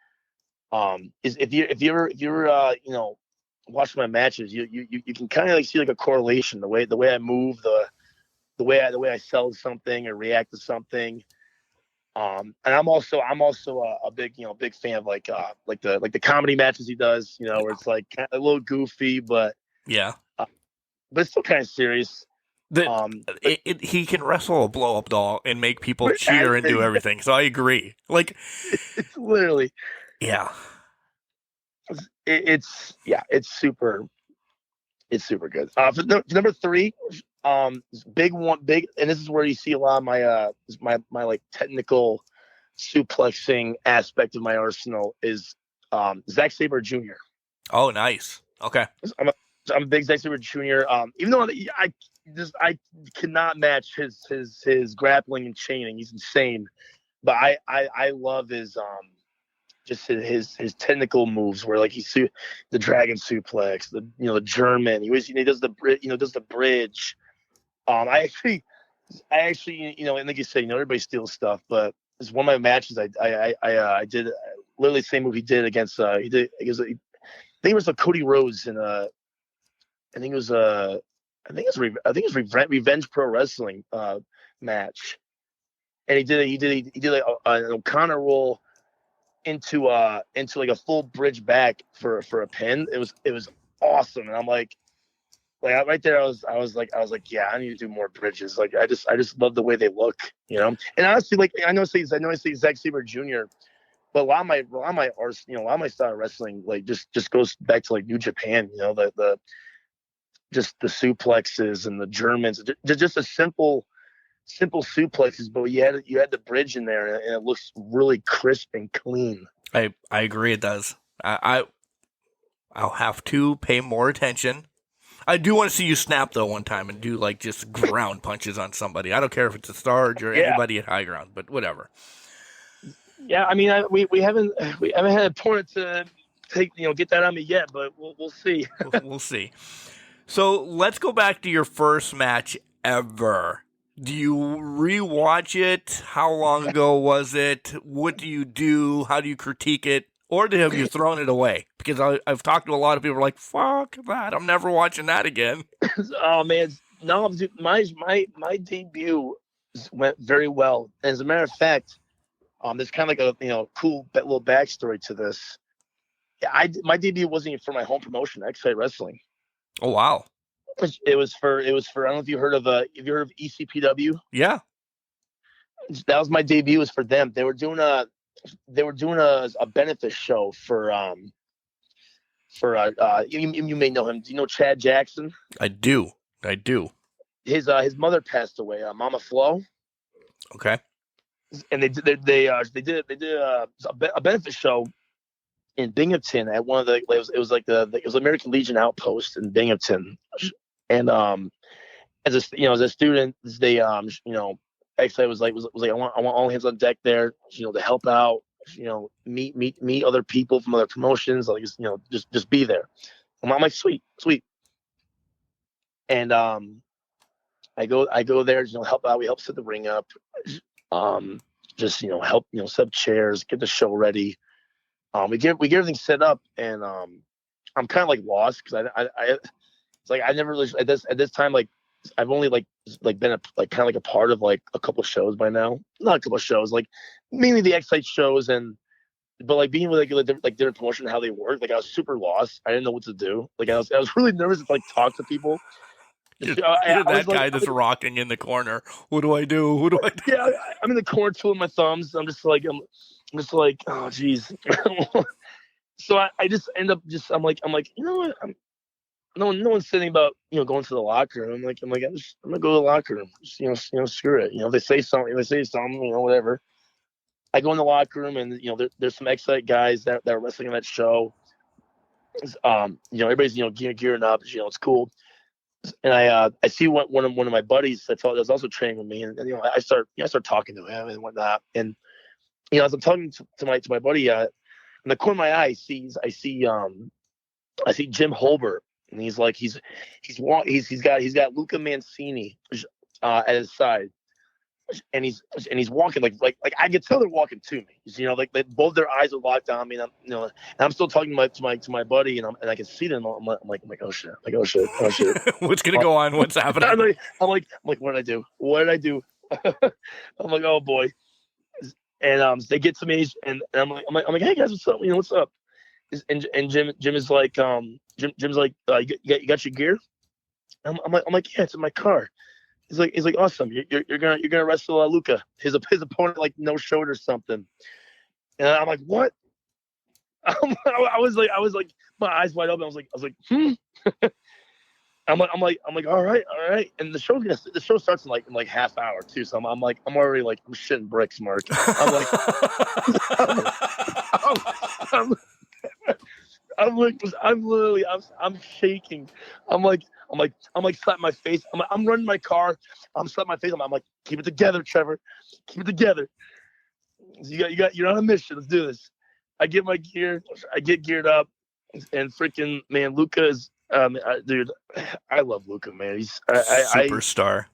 Is if you ever watch my matches, you can kind of like see like a correlation, the way I move, the way I sell something or react to something. And I'm also a big fan of like the comedy matches he does, where it's like kind of a little goofy, but Yeah. But it's still kind of serious. He can wrestle a blow up doll and make people cheer and do everything. So I agree. Like, it's literally, yeah, it's super good. For number 3, big, and this is where you see a lot of my like technical suplexing aspect of my arsenal is Zack Sabre Jr. Oh, nice. Okay. I'm a big Zack Sabre Jr. Even though I cannot match his grappling and chaining. He's insane, but I love his his technical moves, where like the dragon suplex, the German. He does the bridge. I actually and like you said, everybody steals stuff, but it's one of my matches. I did literally the same move he did against I think it was Cody Rhodes in I think it was Revenge Pro Wrestling match, and he did like an O'Connor roll into like a full bridge back for a pin. It was awesome, and I'm like right there, I was like, yeah, I need to do more bridges. Like I just love the way they look, And honestly, like I know I say Zack Sabre Jr., but a lot of my style of wrestling like just goes back to like New Japan, just the suplexes and the Germans, just the simple suplexes, but you had the bridge in there, and it looks really crisp and clean. I agree. It does. I'll have to pay more attention. I do want to see you snap though one time and do like just ground punches on somebody. I don't care if it's a Starge or anybody at high ground, but whatever. Yeah, I mean, we haven't had an opponent to take get that on me yet, but we'll see. We'll see. So let's go back to your first match ever. Do you rewatch it? How long ago was it? What do you do? How do you critique it? Or have you thrown it away? Because I've talked to a lot of people like, fuck that. I'm never watching that again. Oh, man. No, dude, my debut went very well. As a matter of fact, there's kind of like a cool little backstory to this. My debut wasn't for my home promotion, X-Fight Wrestling. Oh, wow. It was for I don't know if you heard of ECPW. Yeah. That was my debut. It was for them. They were doing a benefit show for you may know him. Do you know Chad Jackson? I do. His mother passed away, Mama Flo. Okay. And they did a benefit show in Binghamton at one of it was American Legion Outpost in Binghamton. And as a student, they actually I was like I want all hands on deck there, to help out, meet other people from other promotions, like just be there. And I'm like, sweet. And I go there, help out. We help set the ring up, just help set up chairs, get the show ready. We get everything set up, and I'm kind of like lost because it's like I never really at this time, like I've only like been kind of like a part of like a couple shows by now. Not a couple shows, like mainly the X-Site shows, but like being with like different promotion, how they work. Like I was super lost. I didn't know what to do. Like I was really nervous to like talk to people. You're that guy that's rocking in the corner. What do I do? Yeah, I'm in the corner twiddling my thumbs. I'm just like, oh geez. So I just end up I'm like, you know what? No one's saying about going to the locker room. I'm like I'm gonna go to the locker room. Just, screw it. If they say something, whatever. I go in the locker room, and there's some X-Site guys that are wrestling on that show. Everybody's gearing up. It's cool. And I see one of my buddies that was also training with me, and I start talking to him and whatnot. And as I'm talking to my buddy, in the corner of my eye, I see Jim Holbert, and he's like he's got Luca Mancini at his side, and he's walking like I could tell they're walking to me. Like both their eyes are locked on me, and I'm still talking to my buddy, and I can see them. I'm like oh shit, What's gonna go on? What's happening? I'm like what did I do? What did I do? I'm like, oh boy. And they get to me, and I'm like, hey guys, what's up? What's up? And Jim is like, Jim's like, you got your gear? I'm like, yeah, it's in my car. He's like, awesome. You're gonna wrestle Luca. His opponent like no showed or something. And I'm like, what? I was like, my eyes wide open. I was like, I'm like, all right. And the show starts in like half hour too. So I'm already like, I'm shitting bricks, Mark. I'm like, I'm shaking. I'm like slapping my face. I'm running my car. I'm slapping my face. I'm like, keep it together, Trevor. Keep it together. You're on a mission. Let's do this. I get my gear. I get geared up, and freaking man, Luca is. Dude, I love Luca, man. He's superstar.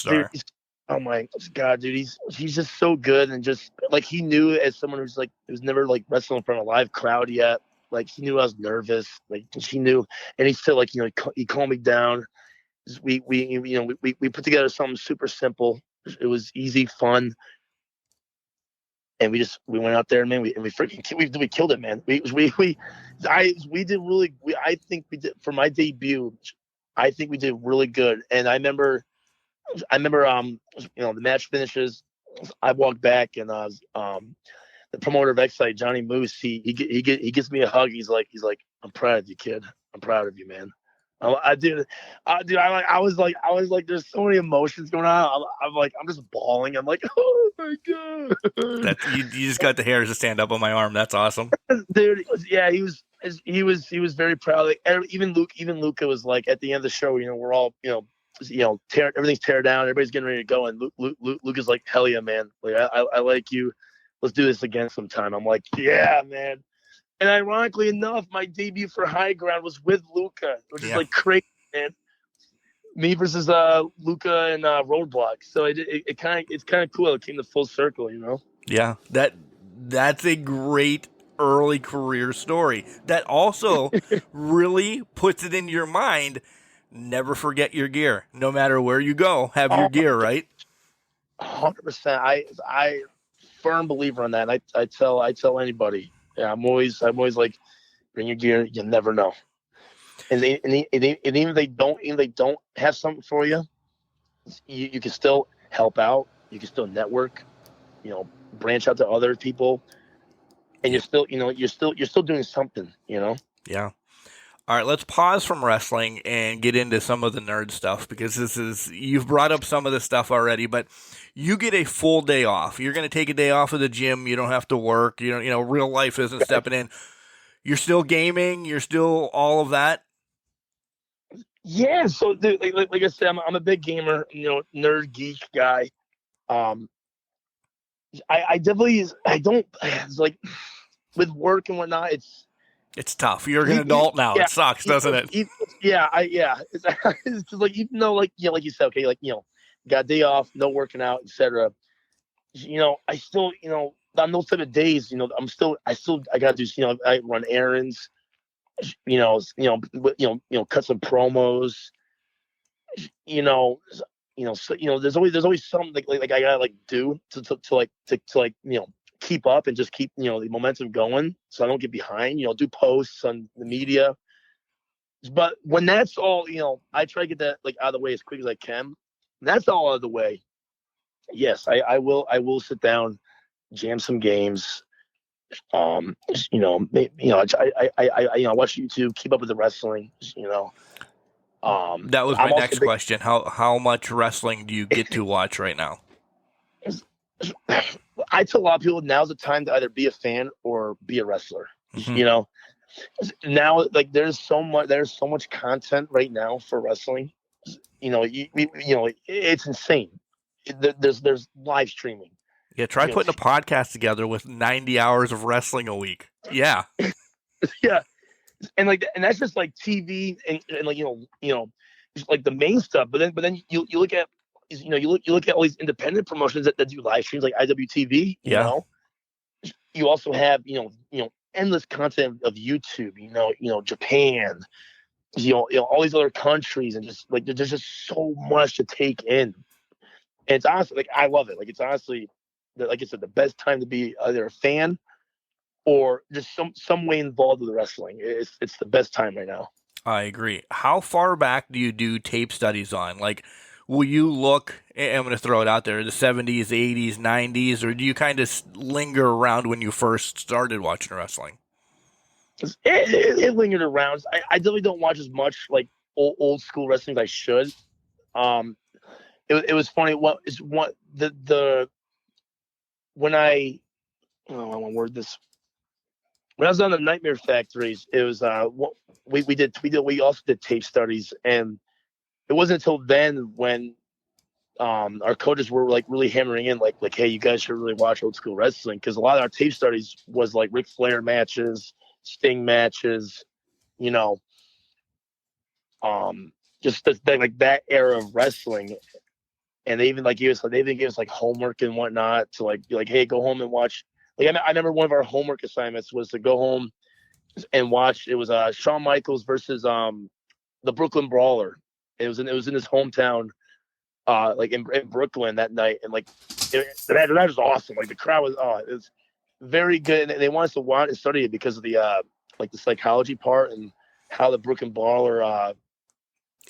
Dude, oh my god, dude, he's just so good, and just like he knew as someone who's never like wrestling in front of a live crowd yet. Like he knew I was nervous. Like he knew, and he still like he calmed me down. We put together something super simple. It was easy, fun. And we went out there, man. We killed it, man. We did really. I think we did for my debut. I think we did really good. And I remember, the match finishes. I walked back, and the promoter of Excite, Johnny Moose, he gives me a hug. He's like, I'm proud of you, kid. I'm proud of you, man. I was like, there's so many emotions going on. I'm just bawling. I'm like, oh my god. You just got the hairs to stand up on my arm. That's awesome, dude. Yeah, he was very proud. Like even Luca was like at the end of the show. We're all everything's tear down. Everybody's getting ready to go, and Luke is like, hell yeah, man. Like I like you. Let's do this again sometime. I'm like, yeah, man. And ironically enough, my debut for High Ground was with Luca, which is like crazy, man. Me versus Luca and Roadblock. So it's kind of cool. It came to full circle, Yeah, that's a great early career story. That also really puts it into your mind. Never forget your gear. No matter where you go, have your gear, right? 100%. I firm believer in that. I tell anybody. Yeah, I'm always like, bring your gear. You never know. And even if they don't have something for you, you can still help out. You can still network. Branch out to other people, and you're still doing something. Yeah. All right, let's pause from wrestling and get into some of the nerd stuff, because you've brought up some of this stuff already, but you get a full day off. You're going to take a day off of the gym. You don't have to work. Real life isn't stepping in. You're still gaming. You're still all of that. Yeah. So, dude, like I said, I'm a big gamer. Nerd geek guy. I definitely don't. It's like with work and whatnot. It's tough. You're an adult now. Yeah, it sucks, doesn't it? Yeah. It's just like, even though, like you said, okay, got a day off, no working out, etc. I still, on those type of days, I got to do, I run errands, cut some promos, there's always something like I gotta do to keep up and just keep the momentum going, so I don't get behind. Do posts on the media, but when that's all, I try to get that out of the way as quick as I can. When that's all out of the way, yes, I will sit down, jam some games. I watch YouTube, keep up with the wrestling. That was my next question. How much wrestling do you get to watch right now? I tell a lot of people now's the time to either be a fan or be a wrestler. Mm-hmm. Now, there's so much content right now for wrestling. It's insane. There's live streaming. Yeah, try putting a podcast together with 90 hours of wrestling a week. Yeah. Yeah. and that's just like TV and like just like the main stuff. But then you look at you look at all these independent promotions that do live streams like IWTV. You also have endless content of YouTube. Japan. All these other countries, and just like there's just so much to take in. And it's honestly like I love it. Like it's honestly, like I said, the best time to be either a fan or just some way involved with wrestling. It's the best time right now. I agree. How far back do you do tape studies on? Like, will you look, I'm going to throw it out there, the 70s, 80s, 90s, or do you kind of linger around when you first started watching wrestling? It lingered around. I definitely don't watch as much like old school wrestling as I should. It was funny. When I want to word this. When I was on the Nightmare Factories, it was we also did tape studies, and it wasn't until then when our coaches were like really hammering in like hey, you guys should really watch old school wrestling, because a lot of our tape studies was like Ric Flair matches, Sting matches, just like that era of wrestling. And they even gave us like homework and whatnot to like be like, hey, go home and watch. Like I remember one of our homework assignments was to go home and watch. It was Shawn Michaels versus the Brooklyn Brawler. It was in his hometown, like in Brooklyn that night, and like that was awesome. Like the crowd was it was very good, and they wanted us to watch and study it because of the like the psychology part and how the Brooklyn Brawler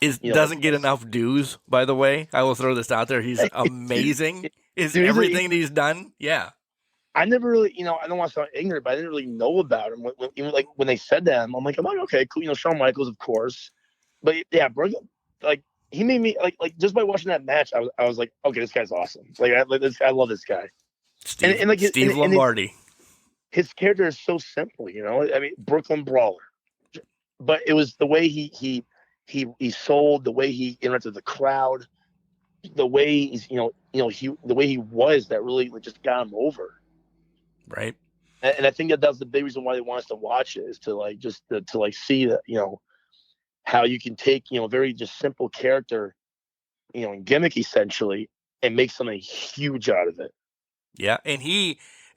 doesn't get enough dues, by the way. I will throw this out there. He's amazing. Everything that he's done. Yeah. I never really, I don't want to sound ignorant, but I didn't really know about him. When they said that, I'm like, okay, cool. Shawn Michaels, of course. But yeah, Brooklyn, like he made me like just by watching that match, I was like, okay, this guy's awesome. Like I love this guy. Steve Lombardi. His character is so simple, I mean, Brooklyn Brawler. But it was the way he sold, the way he interacted with the crowd, the way he's, the way he was that really just got him over. Right. And I think that's the big reason why they want us to watch it, is to like just to like see that, how you can take, a very just simple character, and gimmick essentially, and make something huge out of it. Yeah. And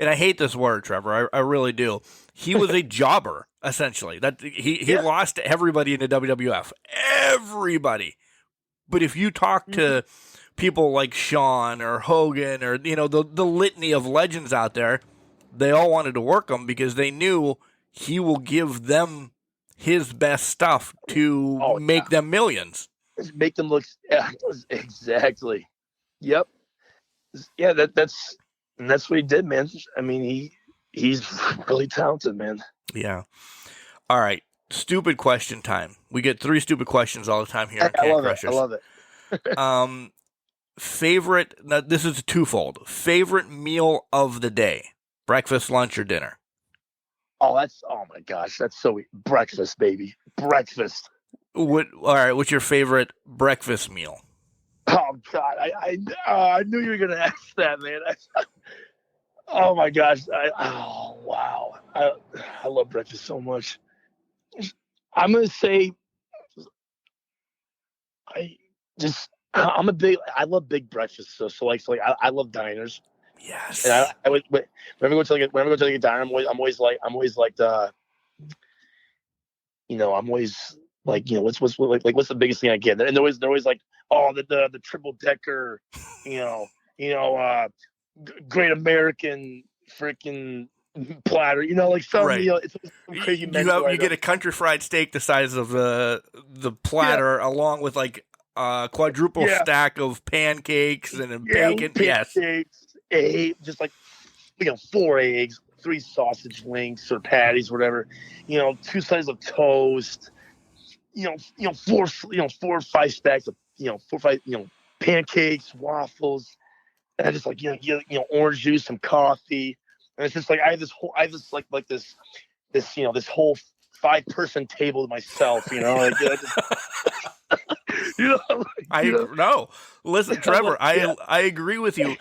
I hate this word, Trevor. I really do. He was a jobber, essentially. That he lost to everybody in the WWF. Everybody. But if you talk to people like Shawn or Hogan or, the litany of legends out there, they all wanted to work him because they knew he will give them his best stuff to make them millions. Just make them look exactly. Yep. Yeah, that's what he did, man. I mean, he's really talented, man. Yeah. All right. Stupid question time. We get 3 stupid questions all the time here at I love it. Favorite, now this is twofold. Favorite meal of the day? Breakfast, lunch, or dinner? Oh my gosh, that's so breakfast, baby. Breakfast. All right, what's your favorite breakfast meal? Oh God, I knew you were gonna ask that, man. Oh my gosh, wow, I love breakfast so much. I'm gonna say, I love big breakfast. So I love diners. Yes. And I would whenever I go to a diner, I'm always like I'm always like, what's the biggest thing I get? And they're always like, oh, the triple decker, Great American freaking platter, like some, right. It's some crazy. You get a country fried steak the size of the platter, along with like a quadruple stack of pancakes and bacon. Yes. Just like 4 eggs, 3 sausage links or patties, whatever. 2 slices of toast. 4 or 5 stacks of 4 or 5 pancakes, waffles. And I just like orange juice, some coffee, and it's just like I have this whole this whole 5-person table to myself. No, listen, Trevor, I agree with you.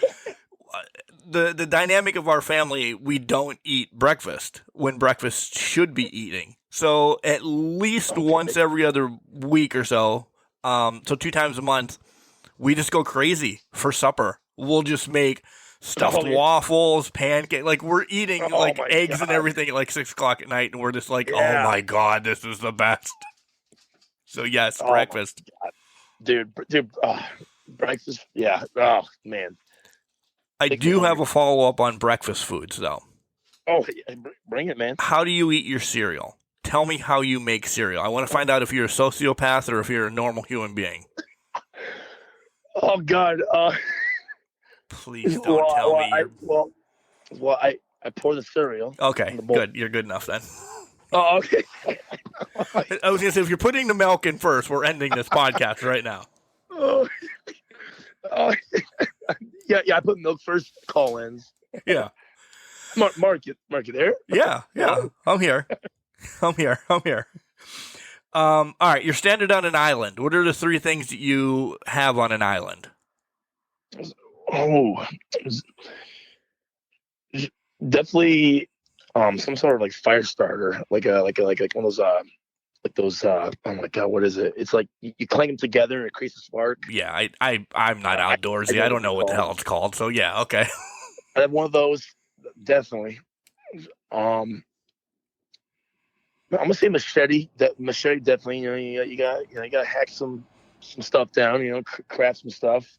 The dynamic of our family, we don't eat breakfast when breakfast should be eating. So at least once every other week or so, so 2 times a month, we just go crazy for supper. We'll just make stuffed waffles, pancake. Like we're eating like eggs and everything at like 6 o'clock at night, and we're just like, oh my God, this is the best. So yes, breakfast. Dude, breakfast. Yeah. Oh man. I do have a follow-up on breakfast foods though. Oh, bring it, man. How do you eat your cereal? Tell me how you make cereal. I want to find out if you're a sociopath or if you're a normal human being. Oh God. Please don't tell me. I pour the cereal. Okay, good. You're good enough then. Oh, okay. I was gonna say, if you're putting the milk in first, we're ending this podcast right now. Oh, yeah. I put milk first. Call-ins. Yeah. Mark, you there? Yeah. I'm here. All right, you're stranded on an island. What are the 3 things that you have on an island? Oh, definitely some sort of like fire starter, like one of those oh my God, what is it? It's like you clang them together and it creates a spark. Yeah, I'm not outdoorsy. I don't know what the hell it's called. So yeah, okay. I have one of those, definitely. I'm gonna say machete. Machete, definitely. You gotta hack some stuff down. Craft some stuff.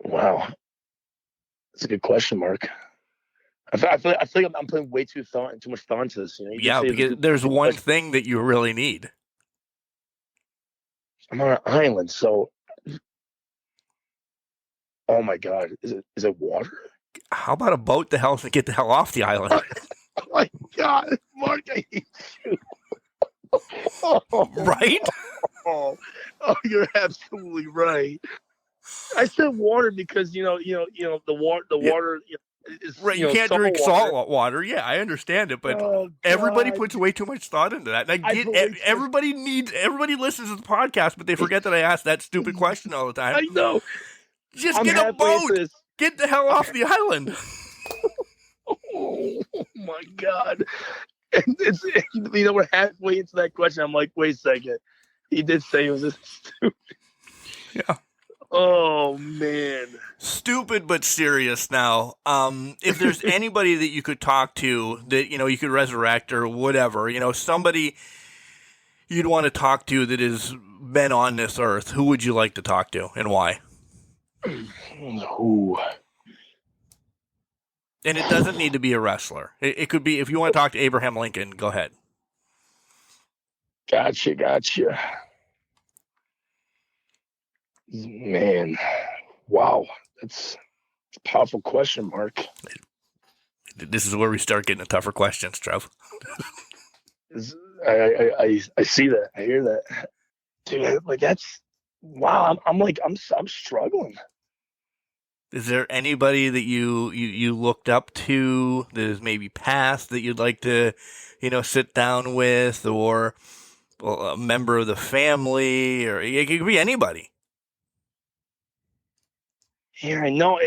Wow, that's a good question, Mark. I feel like I'm putting way too much thought into this. Yeah, because there's one thing that you really need. I'm on an island, so. Oh my God, is it water? How about a boat to get the hell off the island? Oh my God, Mark, I hate you. Right? Oh, you're absolutely right. I said water because the water is right. You can't drink salt water. Yeah, I understand it, but everybody puts way too much thought into that. And I get everybody listens to the podcast, but they forget that I ask that stupid question all the time. I know. Just get a boat. Get the hell off the island. Oh my God. And we're halfway into that question. I'm like, wait a second. He did say it was a stupid. Yeah. Oh man. Stupid but serious now. If there's anybody that you could talk to that, you could resurrect or whatever, somebody you'd want to talk to that has been on this earth, who would you like to talk to and why? Ooh. And it doesn't need to be a wrestler. It could be, if you want to talk to Abraham Lincoln, go ahead. Gotcha. Man, wow. That's a powerful question, Mark. This is where we start getting the tougher questions, Trev. I see that. I hear that. Dude, like that's, wow. I'm struggling. Is there anybody that you looked up to that is maybe past that you'd like to, sit down with, or a member of the family, or it could be anybody? Yeah, I know.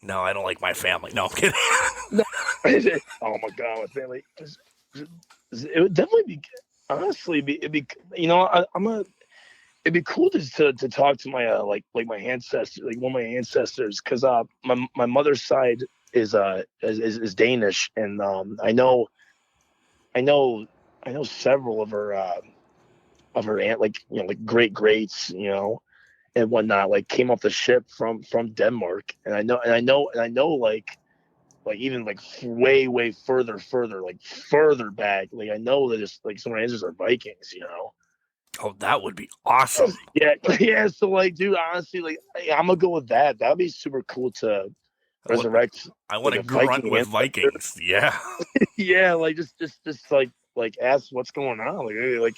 No, I don't like my family. No, I'm kidding. No. Oh my God, my family. It would definitely be, honestly, it'd be cool to talk to my like my ancestors, like one of my ancestors, because my mother's side is Danish, and I know several of her aunt, like great greats, and whatnot, like came off the ship from Denmark, and I know like even like way further back, like I know that it's like some of my ancestors are Vikings, Oh, that would be awesome. Yeah. So, like, dude, honestly, like, I'm gonna go with that. That'd be super cool to resurrect. I want to grunt with Vikings. Yeah. Yeah, like just like ask what's going on. Like,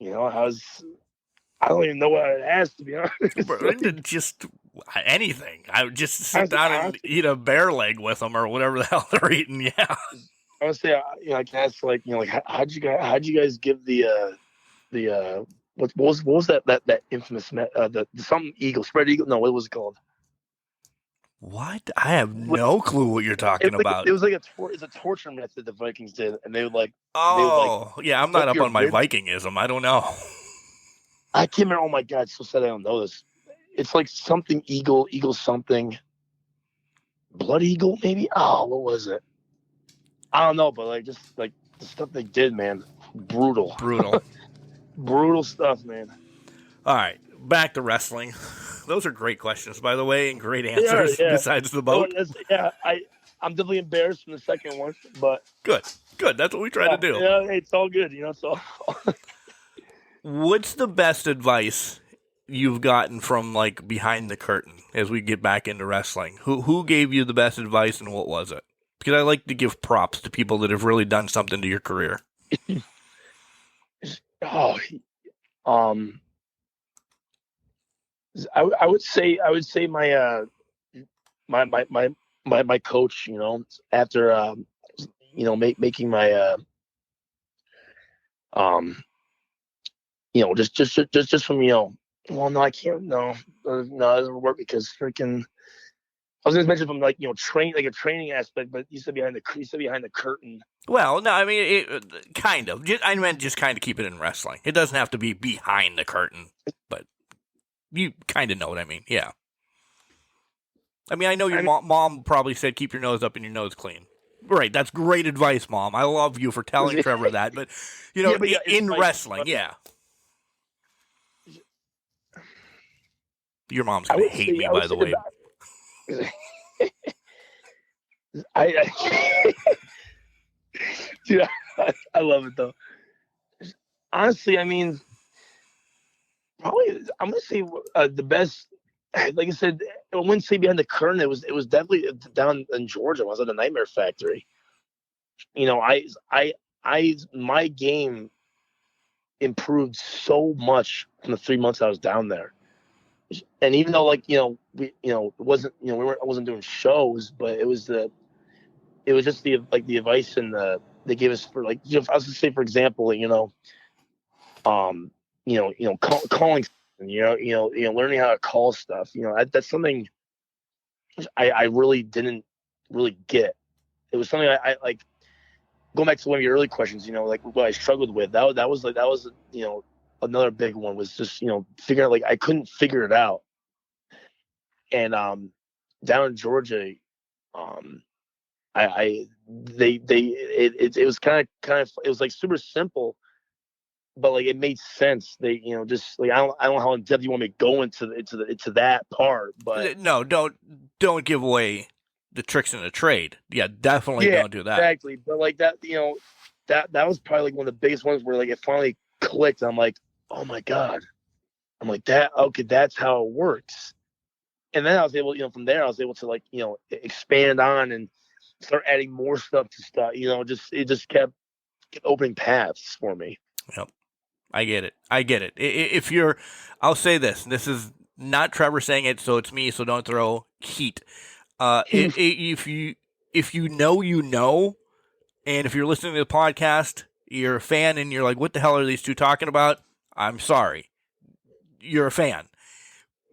how's? I don't even know what I'd ask, to be honest. Just anything. I would just sit down and eat a bear leg with them or whatever the hell they're eating. Yeah. I would say, I can ask, like, how'd you guys give the what was that infamous the some eagle, spread eagle? No, what was it called? What? I have no clue what you're talking about. It was like it's a torture method the Vikings did, and they would like yeah, I'm not up on my ribs. Vikingism. I don't know. I can't remember. Oh my god, so sad I don't know this. It's like something eagle something, blood eagle maybe. Oh, what was it? I don't know, but like just like the stuff they did, man, brutal, brutal stuff, man. All right, back to wrestling. Those are great questions, by the way, and great answers. Yeah. Besides the boat, I'm definitely embarrassed from the second one, but good. That's what we try to do. Yeah, it's all good, So, what's the best advice you've gotten from like behind the curtain as we get back into wrestling? Who gave you the best advice, and what was it? Because I like to give props to people that have really done something to your career. I would say my my coach, after making my just from well, no, I can't, no, it doesn't work because freaking. I was going to mention from like a training aspect, but you said behind the curtain. Well, no, I mean kind of. I meant just kind of keep it in wrestling. It doesn't have to be behind the curtain, but you kind of know what I mean. Yeah. I mean, I know your mom probably said keep your nose up and your nose clean. Right, that's great advice, Mom. I love you for telling Trevor that, but in wrestling, yeah. Your mom's gonna hate me, by the way. Dude, I love it though. Honestly, I mean, probably I'm gonna say the best. Like I said, I wouldn't say behind the curtain. It was definitely down in Georgia. I was at the Nightmare Factory. My game improved so much in the 3 months I was down there. And even though it wasn't I wasn't doing shows, but it was just the advice and they gave us for I was gonna say, for example, calling, learning how to call stuff, that's something I really didn't really get. It was something I like going back to one of your early questions, like what I struggled with. That was another big one was just, figuring out I couldn't figure it out. And down in Georgia, it was kind of it was super simple, but it made sense. They just I don't know how in depth you want me to go into that part, but no, don't give away the tricks in the trade. Yeah, definitely don't do that. Exactly, but that was probably one of the biggest ones where it finally clicked. I'm like, oh my god, I'm like that. Okay, that's how it works. And then I was able, from there, I was able to expand on and start adding more stuff to stuff. It just kept opening paths for me. Yep. I get it. I'll say this. This is not Trevor saying it, so it's me, so don't throw heat. If you know, and if you're listening to the podcast, you're a fan and you're like, what the hell are these two talking about? I'm sorry. You're a fan.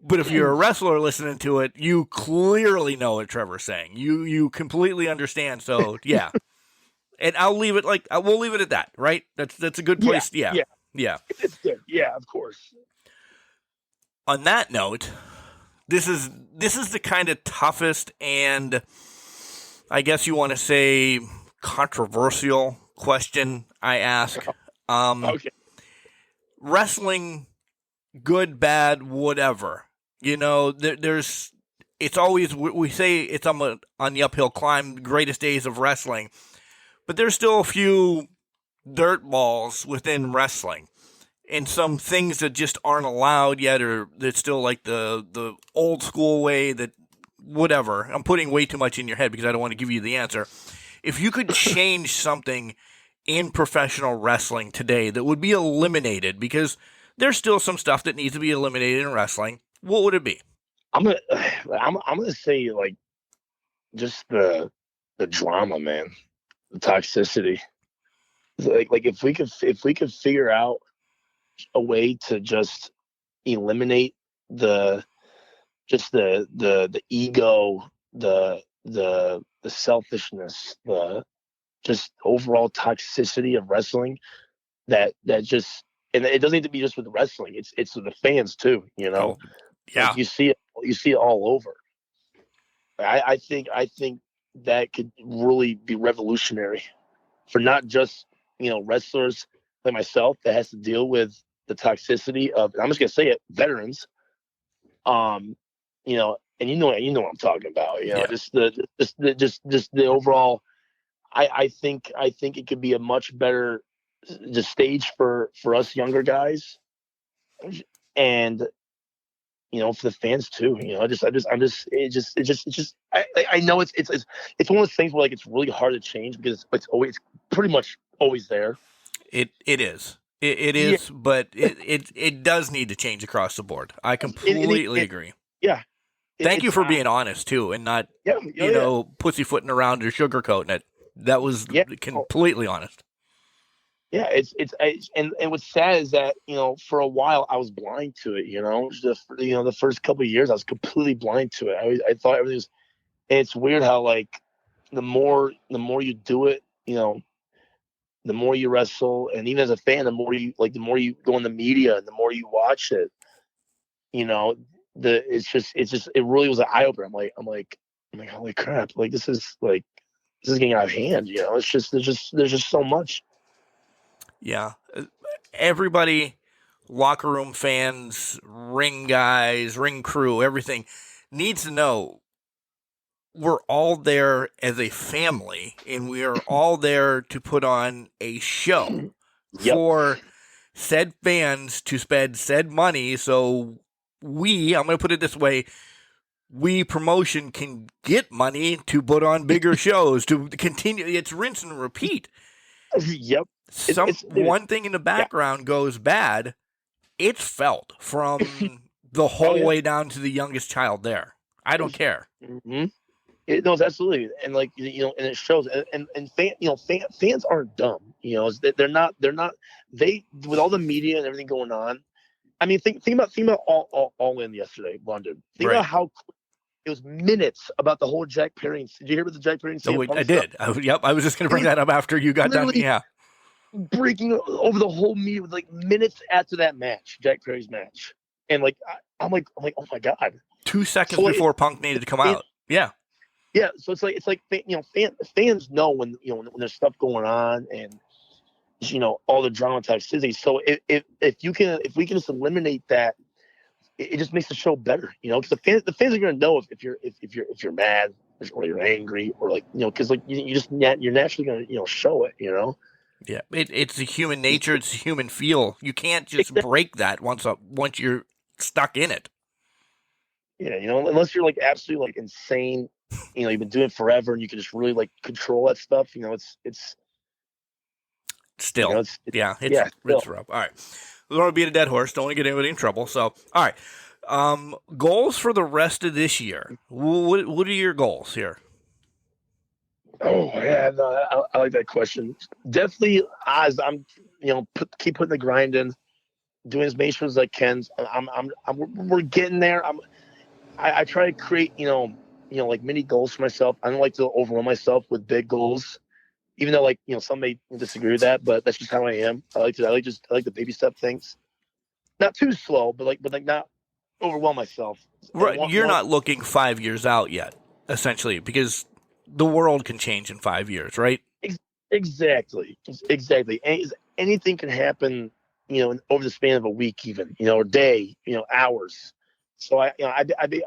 But if you're a wrestler listening to it, you clearly know what Trevor's saying. You completely understand. So yeah, and we'll leave it at that. Right? That's a good place. Yeah. It's good. Yeah, of course. On that note, this is the kind of toughest and I guess you want to say controversial question I ask. Okay. Wrestling, good, bad, whatever. It's always, we say it's on the uphill climb, greatest days of wrestling, but there's still a few dirt balls within wrestling and some things that just aren't allowed yet, or that's still the old school way that whatever. I'm putting way too much in your head because I don't want to give you the answer. If you could change something in professional wrestling today that would be eliminated, because there's still some stuff that needs to be eliminated in wrestling, what would it be? I'm gonna say just the drama, man, the toxicity. If we could figure out a way to just eliminate the ego the selfishness, the just overall toxicity of wrestling that just, and it doesn't need to be just with wrestling. It's with the fans too. Oh, yeah. Like you see it all over. I think that could really be revolutionary for not just wrestlers like myself that has to deal with the toxicity of, and I'm just gonna say it, veterans. And you know what I'm talking about. Yeah. Just the overall. I think it could be a much better the stage for us younger guys, and for the fans too. I know it's one of those things where like it's really hard to change because it's pretty much always there. It is. It is, yeah. But it does need to change across the board. I completely agree. Yeah. Thank you for being honest too, and not pussyfooting around or sugarcoating it. That was completely honest. Yeah, and what's sad is that for a while I was blind to it. The first couple of years I was completely blind to it. I thought everything was. And it's weird how like the more you do it, the more you wrestle, and even as a fan, the more you go in the media and the more you watch it, it really was an eye opener. I'm like holy crap! Like this is getting out of hand. It's just there's just so much. Yeah, everybody, locker room fans, ring guys, ring crew, everything needs to know we're all there as a family, and we are all there to put on a show for said fans to spend said money. So I'm going to put it this way, we promotion can get money to put on bigger shows, to continue. It's rinse and repeat. Yep. One thing in the background goes bad, it's felt from the whole way down to the youngest child there. I don't care. Mm-hmm. No, absolutely, and and it shows. And fans aren't dumb. They're not. They, with all the media and everything going on. I mean, think about all in yesterday, London. Think about how it was minutes about the whole Jack Perry. Did you hear about the Jack Perry? I did. I was just going to bring that up after you got done. Yeah. Breaking over the whole media with like minutes after that match, Jack Perry's match, and I'm like, oh my god! 2 seconds before Punk needed to come out. Yeah. Yeah, so it's like fans know when when there's stuff going on and all the drama toxicity. So if we can just eliminate that, it just makes the show better. Because the fans are gonna know if you're mad or you're angry or because you're naturally gonna show it. Yeah, it's the human nature. It's the human feel. You can't just break that once you're stuck in it. Yeah, unless you're absolutely insane. You've been doing it forever, and you can just really control that stuff. It's still, it's rough. All right, we don't want to beat a dead horse. Don't want to get anybody in trouble. So, all right, goals for the rest of this year. What are your goals here? Oh yeah, no, I like that question. Definitely, as I'm, keep putting the grind in, doing as many shows as I can. We're getting there. I try to create, mini goals for myself. I don't like to overwhelm myself with big goals, even though some may disagree with that, but that's just how I am. I like the baby step things, not too slow, but not overwhelm myself. Right, you're not looking 5 years out yet, essentially, because the world can change in 5 years, right? Exactly. Anything can happen, over the span of a week, even, or day, hours. So I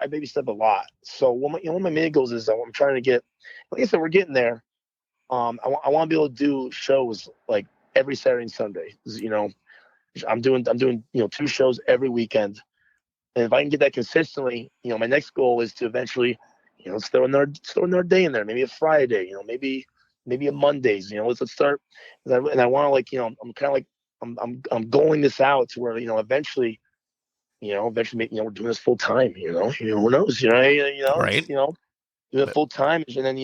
baby step a lot. So one of my main goals is I'm trying to get, like I said, we're getting there. I want to be able to do shows every Saturday and Sunday. I'm doing 2 shows every weekend, and if I can get that consistently, my next goal is to eventually, let's throw another day in there, maybe a Friday, maybe a Mondays. Let's start, and I want to I'm kind of I'm going this out to where eventually. Eventually, we're doing this full time. Who knows? Right. Doing it full time, and then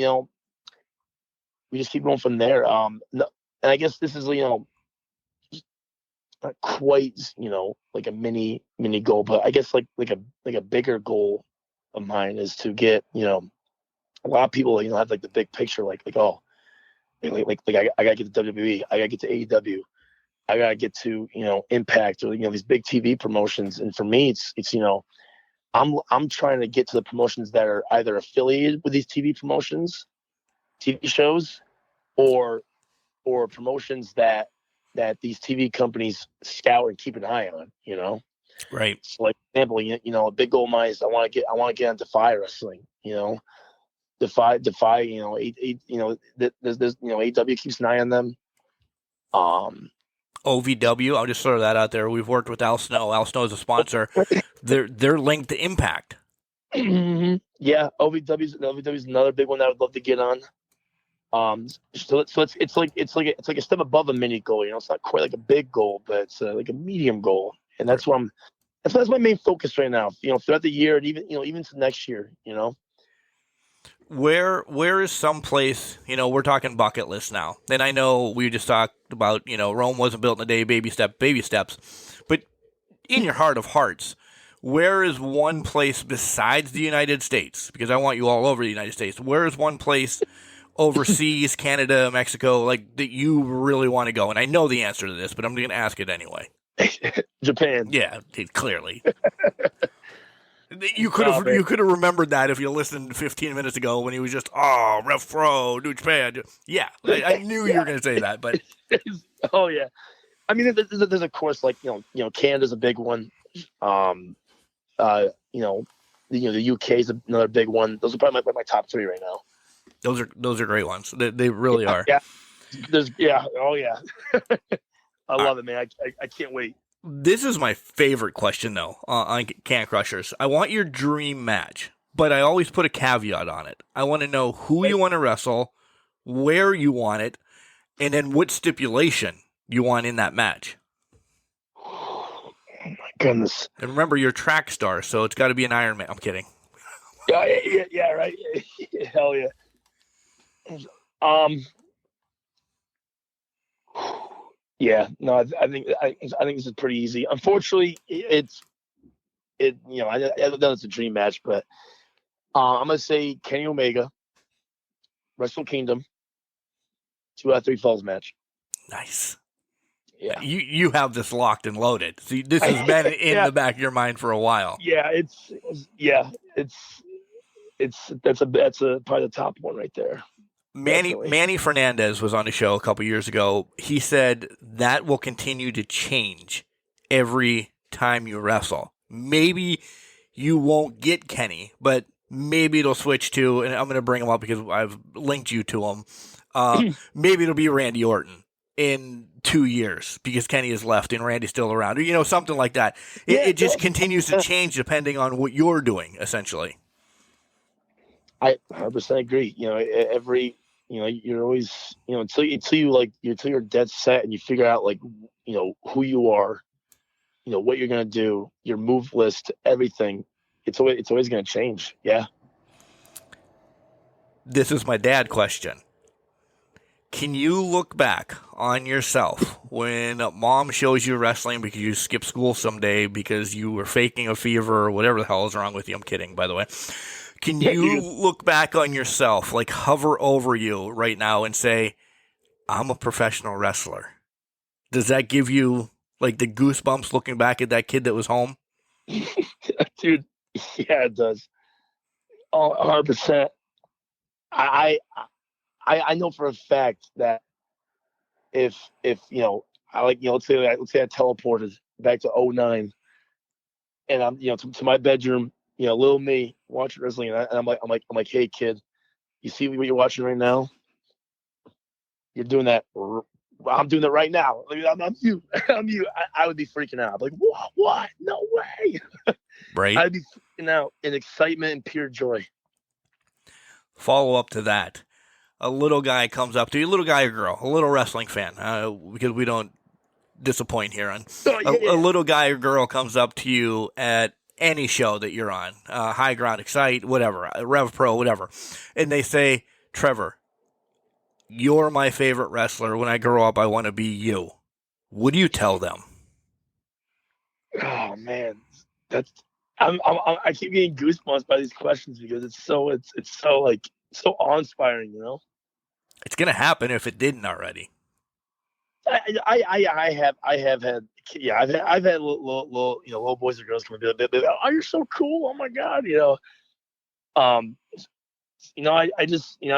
we just keep going from there. And I guess this is not quite like a mini goal, but I guess like a bigger goal of mine is to get a lot of people, have like the big picture, like oh, I gotta get to WWE, I gotta get to AEW, I gotta get to Impact, or these big TV promotions. And for me, it's I'm trying to get to the promotions that are either affiliated with these TV promotions, TV shows, or promotions that these TV companies scout and keep an eye on. Right. So, like, for example, a big goal of mine is I want to get on Defy Wrestling. Defy. There's AW keeps an eye on them. OVW, I'll just throw that out there. We've worked with Al Snow. Al Snow is a sponsor. They're linked to Impact. Mm-hmm. Yeah, OVW's another big one that I would love to get on. So it's like a step above a mini goal. It's not quite like a big goal, but it's like a medium goal, and that's what that's my main focus right now. Throughout the year, and even to next year. Where is some place, we're talking bucket list now. And I know we just talked about, Rome wasn't built in a day, baby steps. But in your heart of hearts, where is one place besides the United States? Because I want you all over the United States. Where is one place overseas, Canada, Mexico, like, that you really want to go? And I know the answer to this, but I'm going to ask it anyway. Japan. Yeah, clearly. You could have remembered that if you listened 15 minutes ago when he was just Ref Pro, New Japan. Yeah, I knew you were going to say that, but oh yeah, I mean there's of course, like Canada's a big one. The UK is another big one. Those are probably my top three right now. Those are great ones. They really are. Yeah. Oh yeah. I love it, man. I can't wait. This is my favorite question, though, on Can Crushers. I want your dream match, but I always put a caveat on it. I want to know who you want to wrestle, where you want it, and then what stipulation you want in that match. Oh, my goodness. And remember, you're a track star, so it's got to be an Iron Man. I'm kidding. Yeah, right. Hell yeah. Yeah, no, I think this is pretty easy. Unfortunately, I know it's a dream match, but I'm gonna say Kenny Omega, Wrestle Kingdom, 2 out of 3 falls match. Nice. Yeah, you have this locked and loaded. See, this has been in the back of your mind for a while. Yeah, that's probably the top one right there. Manny Fernandez was on the show a couple years ago. He said that will continue to change every time you wrestle. Maybe you won't get Kenny, but maybe it'll switch to, and I'm going to bring him up because I've linked you to him. Maybe it'll be Randy Orton in 2 years because Kenny is left and Randy's still around, or something like that. It just continues to change depending on what you're doing, essentially. I 100% agree. You're always, until you're dead set and you figure out, like, who you are, what you're going to do, your move list, everything. It's always going to change. Yeah. This is my dad question. Can you look back on yourself when mom shows you wrestling because you skipped school someday because you were faking a fever or whatever the hell is wrong with you? I'm kidding, by the way. Can you look back on yourself, like hover over you right now and say, I'm a professional wrestler? Does that give you like the goosebumps looking back at that kid that was home? Dude, yeah, it does. 100%. I know for a fact that if let's say I teleported back to 2009 and I'm to my bedroom, little me watching wrestling, and I'm like, hey kid, you see what you're watching right now? You're doing that. I'm doing that right now. I'm you. I'm you. I would be freaking out. I'm like, what? No way. Right. I'd be freaking out in excitement and pure joy. Follow up to that. A little guy comes up to you, a little guy or girl, a little wrestling fan, because we don't disappoint here. A little guy or girl comes up to you at any show that you're on, High Ground, Excite, whatever, Rev Pro, whatever, and they say, Trevor, you're my favorite wrestler. When I grow up, I want to be you. What do you tell them? Oh man, I keep getting goosebumps by these questions because it's so like so awe-inspiring, you know. It's gonna happen if it didn't already. I have had, yeah, I've had little you know, little boys and girls come and be like, oh, you're so cool, oh my god, you know. You know, I just, I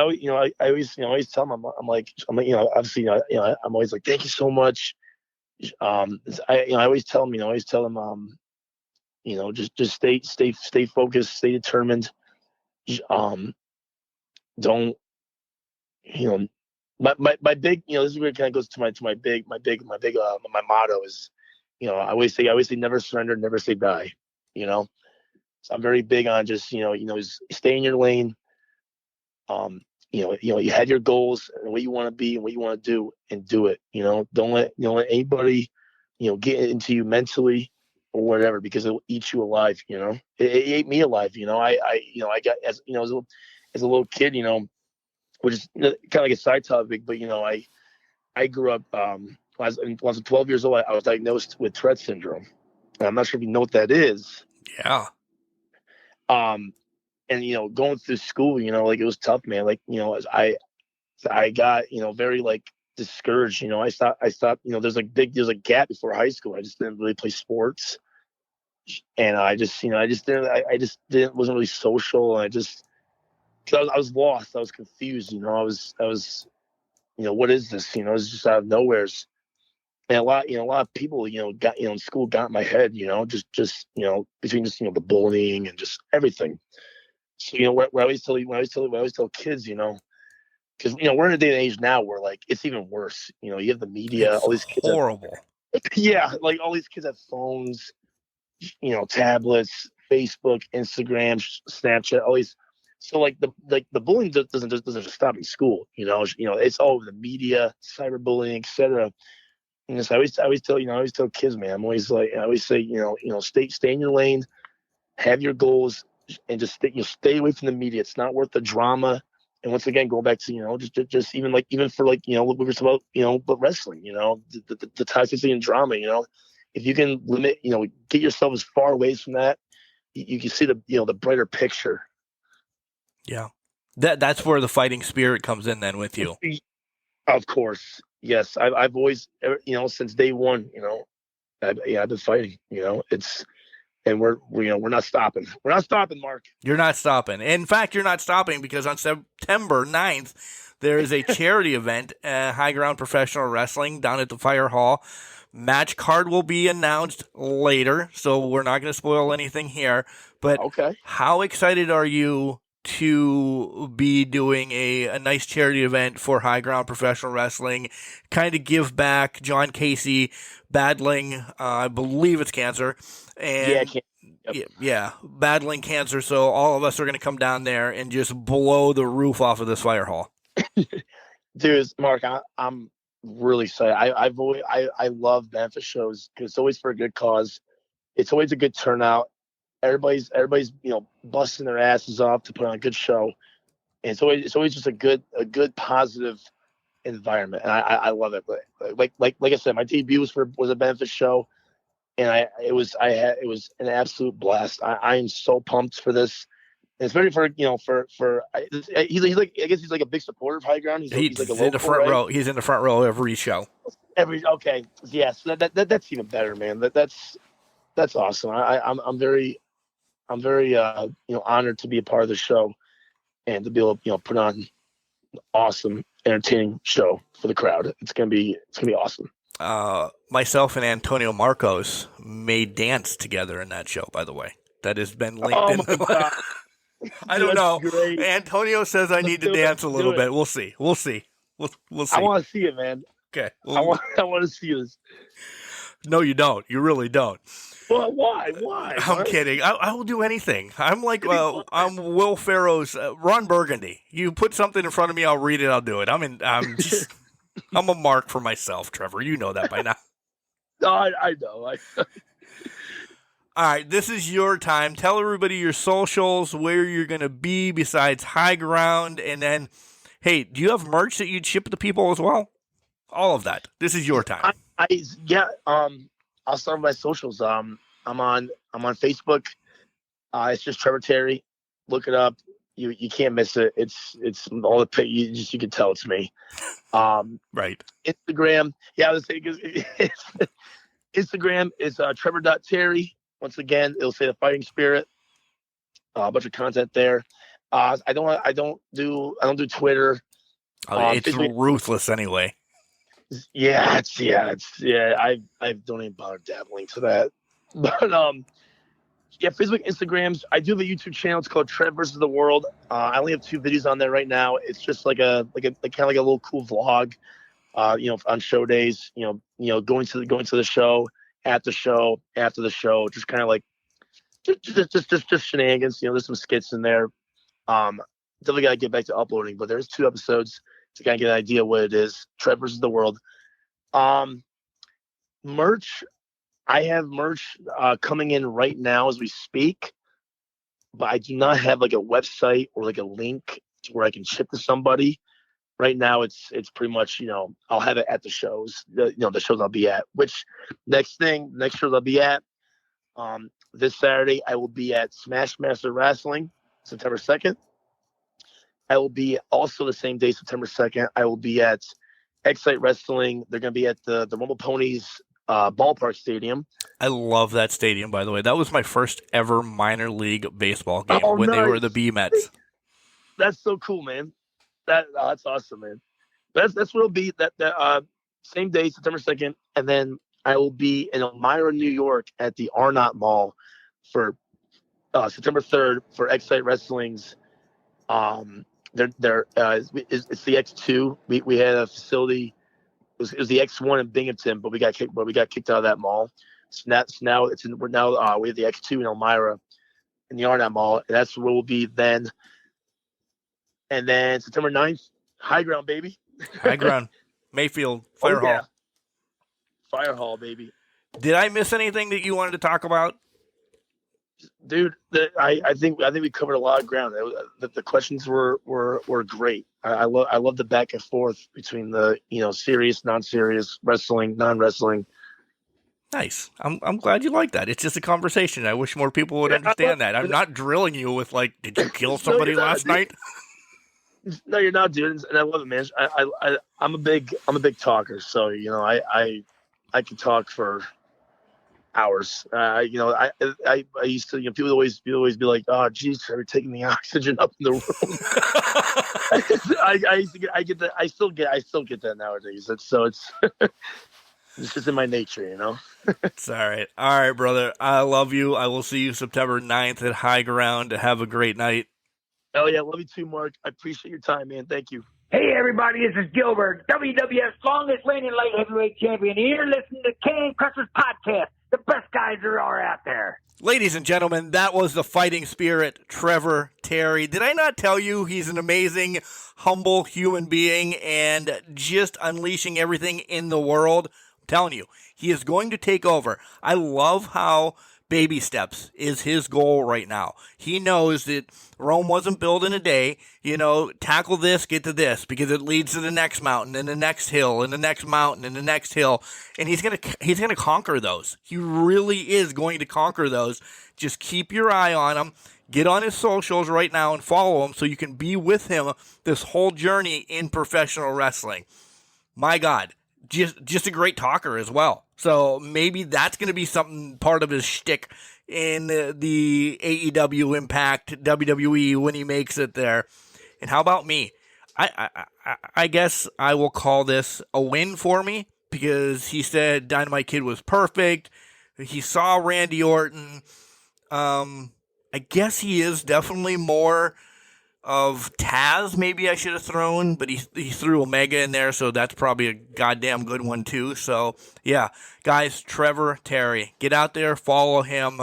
always tell them, I'm like, you know, obviously, I'm always like, thank you so much. I always tell them, just stay focused, stay determined. Don't, you know, my big, this is where it kind of goes to my motto is, I always say never surrender, never say die, you know. So I'm very big on just, is stay in your lane. You have your goals and what you want to be and what you want to do, and do it. Don't let anybody, get into you mentally or whatever, because it'll eat you alive. It ate me alive. I got, as as a little kid, which is kind of like a side topic, but I grew up. When I was 12 years old, I was diagnosed with Tourette syndrome. And I'm not sure if you know what that is. Yeah. And going through school, like, it was tough, man. Like, as I got, very, like, discouraged. I thought, there's a gap before high school. I just didn't really play sports, and I just wasn't really social. And cause I was lost. I was confused. I was, what is this? It was just out of nowheres. And a lot of people, got, in school got in my head, just between just, the bullying and just everything. So, what I always tell kids, because, we're in a day and age now where, like, it's even worse. You have the media, It's all these kids horrible. yeah, like, all these kids have phones, tablets, Facebook, Instagram, Snapchat, all these. So, like, the bullying doesn't just stop in school. It's all over the media, cyberbullying, etc. And so I always tell kids, man. I always say, stay in your lane, have your goals, and just stay away from the media. It's not worth the drama. And once again, going back to, just even for, what we were talking about, but wrestling, the toxicity and drama, if you can limit, get yourself as far away from that, you can see the brighter picture. Yeah. That's where the fighting spirit comes in then with you. Of course. Yes. I've always, since day one, I've been fighting, and we're not stopping. We're not stopping, Mark. You're not stopping. In fact, you're not stopping because on September 9th, there is a charity event, High Ground Professional Wrestling, down at the Fire Hall. Match card will be announced later, so we're not going to spoil anything here. But okay. How excited are you to be doing a nice charity event for High Ground Professional Wrestling, kind of give back? John Casey battling, I believe it's cancer, and battling cancer. So all of us are going to come down there and just blow the roof off of this fire hall. Dude, Mark, I'm really excited. I love benefit shows because it's always for a good cause. It's always a good turnout. Everybody's busting their asses off to put on a good show, and it's always just a good positive environment, and I love it. But like I said, my debut was a benefit show, and it was an absolute blast. I am so pumped for this. And especially he's like, I guess he's like a big supporter of High Ground. He's like a local, in the front right? row. He's in the front row every show. Okay, yes, that's even better, man. That's awesome. I'm very honored to be a part of the show and to be able to put on an awesome, entertaining show for the crowd. It's gonna be awesome. Myself and Antonio Marcos may dance together in that show, by the way. That has been linked in. My God. I don't know. Great. Antonio says I need to dance a little bit. We'll see. We'll see. I want to see it, man. Okay. I want to see this. No, you don't. You really don't. Well, why? I'm kidding. I will do anything. I'm like, I'm Will Ferrell's Ron Burgundy. You put something in front of me, I'll read it, I'll do it. I'm a mark for myself, Trevor. You know that by now. No, I know. All right, this is your time. Tell everybody your socials, where you're going to be besides High Ground, and then, hey, do you have merch that you'd ship to people as well? All of that. This is your time. I'll start with my socials. I'm on Facebook. It's just Trevor Terry. Look it up. you can't miss it. It's all the you can tell it's me. Right. Instagram, yeah, I was saying Instagram is Trevor.Terry. Once again, it'll say the fighting spirit. A bunch of content there. I don't do Twitter. It's ruthless anyway. I don't even bother dabbling to that. But Facebook, Instagrams. I do have a YouTube channel. It's called Trev versus the World. I only have 2 videos on there right now. It's just like kind of like a little cool vlog. On show days. Going to the show, at the show, after the show. Just kind of like just shenanigans. There's some skits in there. Definitely got to get back to uploading, but there's 2 episodes to kind of get an idea what it is. Trev versus the World. Merch. I have merch coming in right now as we speak, but I do not have like a website or like a link to where I can ship to somebody. Right now, it's pretty much, I'll have it at the shows, the shows I'll be at. Which next shows I'll be at. This Saturday, I will be at Smash Master Wrestling, September 2nd. I will be also the same day, September 2nd. I will be at Excite Wrestling. They're going to be at the Rumble Ponies ballpark stadium. I love that stadium, by the way. That was my first ever minor league baseball game when nice. They were the B-Mets. That's so cool, man. That's awesome, man. That's what it'll be. That same day, September 2nd, and then I will be in Elmira, New York, at the Arnott Mall for September 3rd for Excite Wrestling's. It's the X2. We had a facility. It was the X1 in Binghamton, but we got kicked out of that mall. So now we have the X2 in Elmira in the Arnott Mall, and that's where we'll be then. And then September 9th, High Ground, baby. High Ground, Mayfield, Fire Hall. Fire Hall, baby. Did I miss anything that you wanted to talk about? Dude, I think we covered a lot of ground. The questions were great. I love the back and forth between the serious, non-serious, wrestling, non-wrestling. Nice. I'm glad you like that. It's just a conversation. I wish more people would understand that. I'm not drilling you with like, did you kill somebody last night? No, you're not, dude. And I love it, man. I'm a big talker, so I can talk for hours. I used to, people always be like, oh geez, Trevor, taking the oxygen up in the room. I get that. I still get that nowadays. It's it's just in my nature, It's all right. All right, brother. I love you. I will see you September 9th at High Ground. Have a great night. Oh yeah, love you too, Mark. I appreciate your time, man. Thank you. Hey everybody, this is Gilbert, WWF's longest reigning light heavyweight champion. And you're listening to Can Crushers Podcast. The best guys there are out there. Ladies and gentlemen, that was the fighting spirit, Trevor Terry. Did I not tell you he's an amazing, humble human being and just unleashing everything in the world? I'm telling you, he is going to take over. I love how baby steps is his goal right now. He knows that Rome wasn't built in a day. Tackle this, get to this, because it leads to the next mountain and the next hill and the next mountain and the next hill. And he's gonna conquer those. He really is going to conquer those. Just keep your eye on him. Get on his socials right now and follow him so you can be with him this whole journey in professional wrestling. My God, just a great talker as well. So maybe that's going to be something part of his shtick in the AEW Impact WWE when he makes it there. And how about me? I guess I will call this a win for me because he said Dynamite Kid was perfect. He saw Randy Orton. I guess he is definitely more of Taz, maybe I should have thrown, but he threw Omega in there, so that's probably a goddamn good one too. So, yeah, guys, Trevor Terry, get out there, follow him,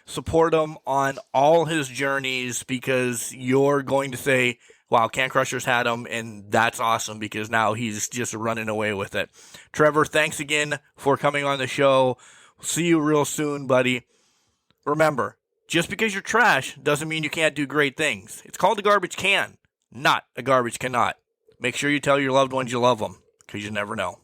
support him on all his journeys because you're going to say, wow, Can Crushers had him, and that's awesome because now he's just running away with it. Trevor, thanks again for coming on the show. See you real soon, buddy. Remember, just because you're trash doesn't mean you can't do great things. It's called a garbage can, not a garbage cannot. Make sure you tell your loved ones you love them, because you never know.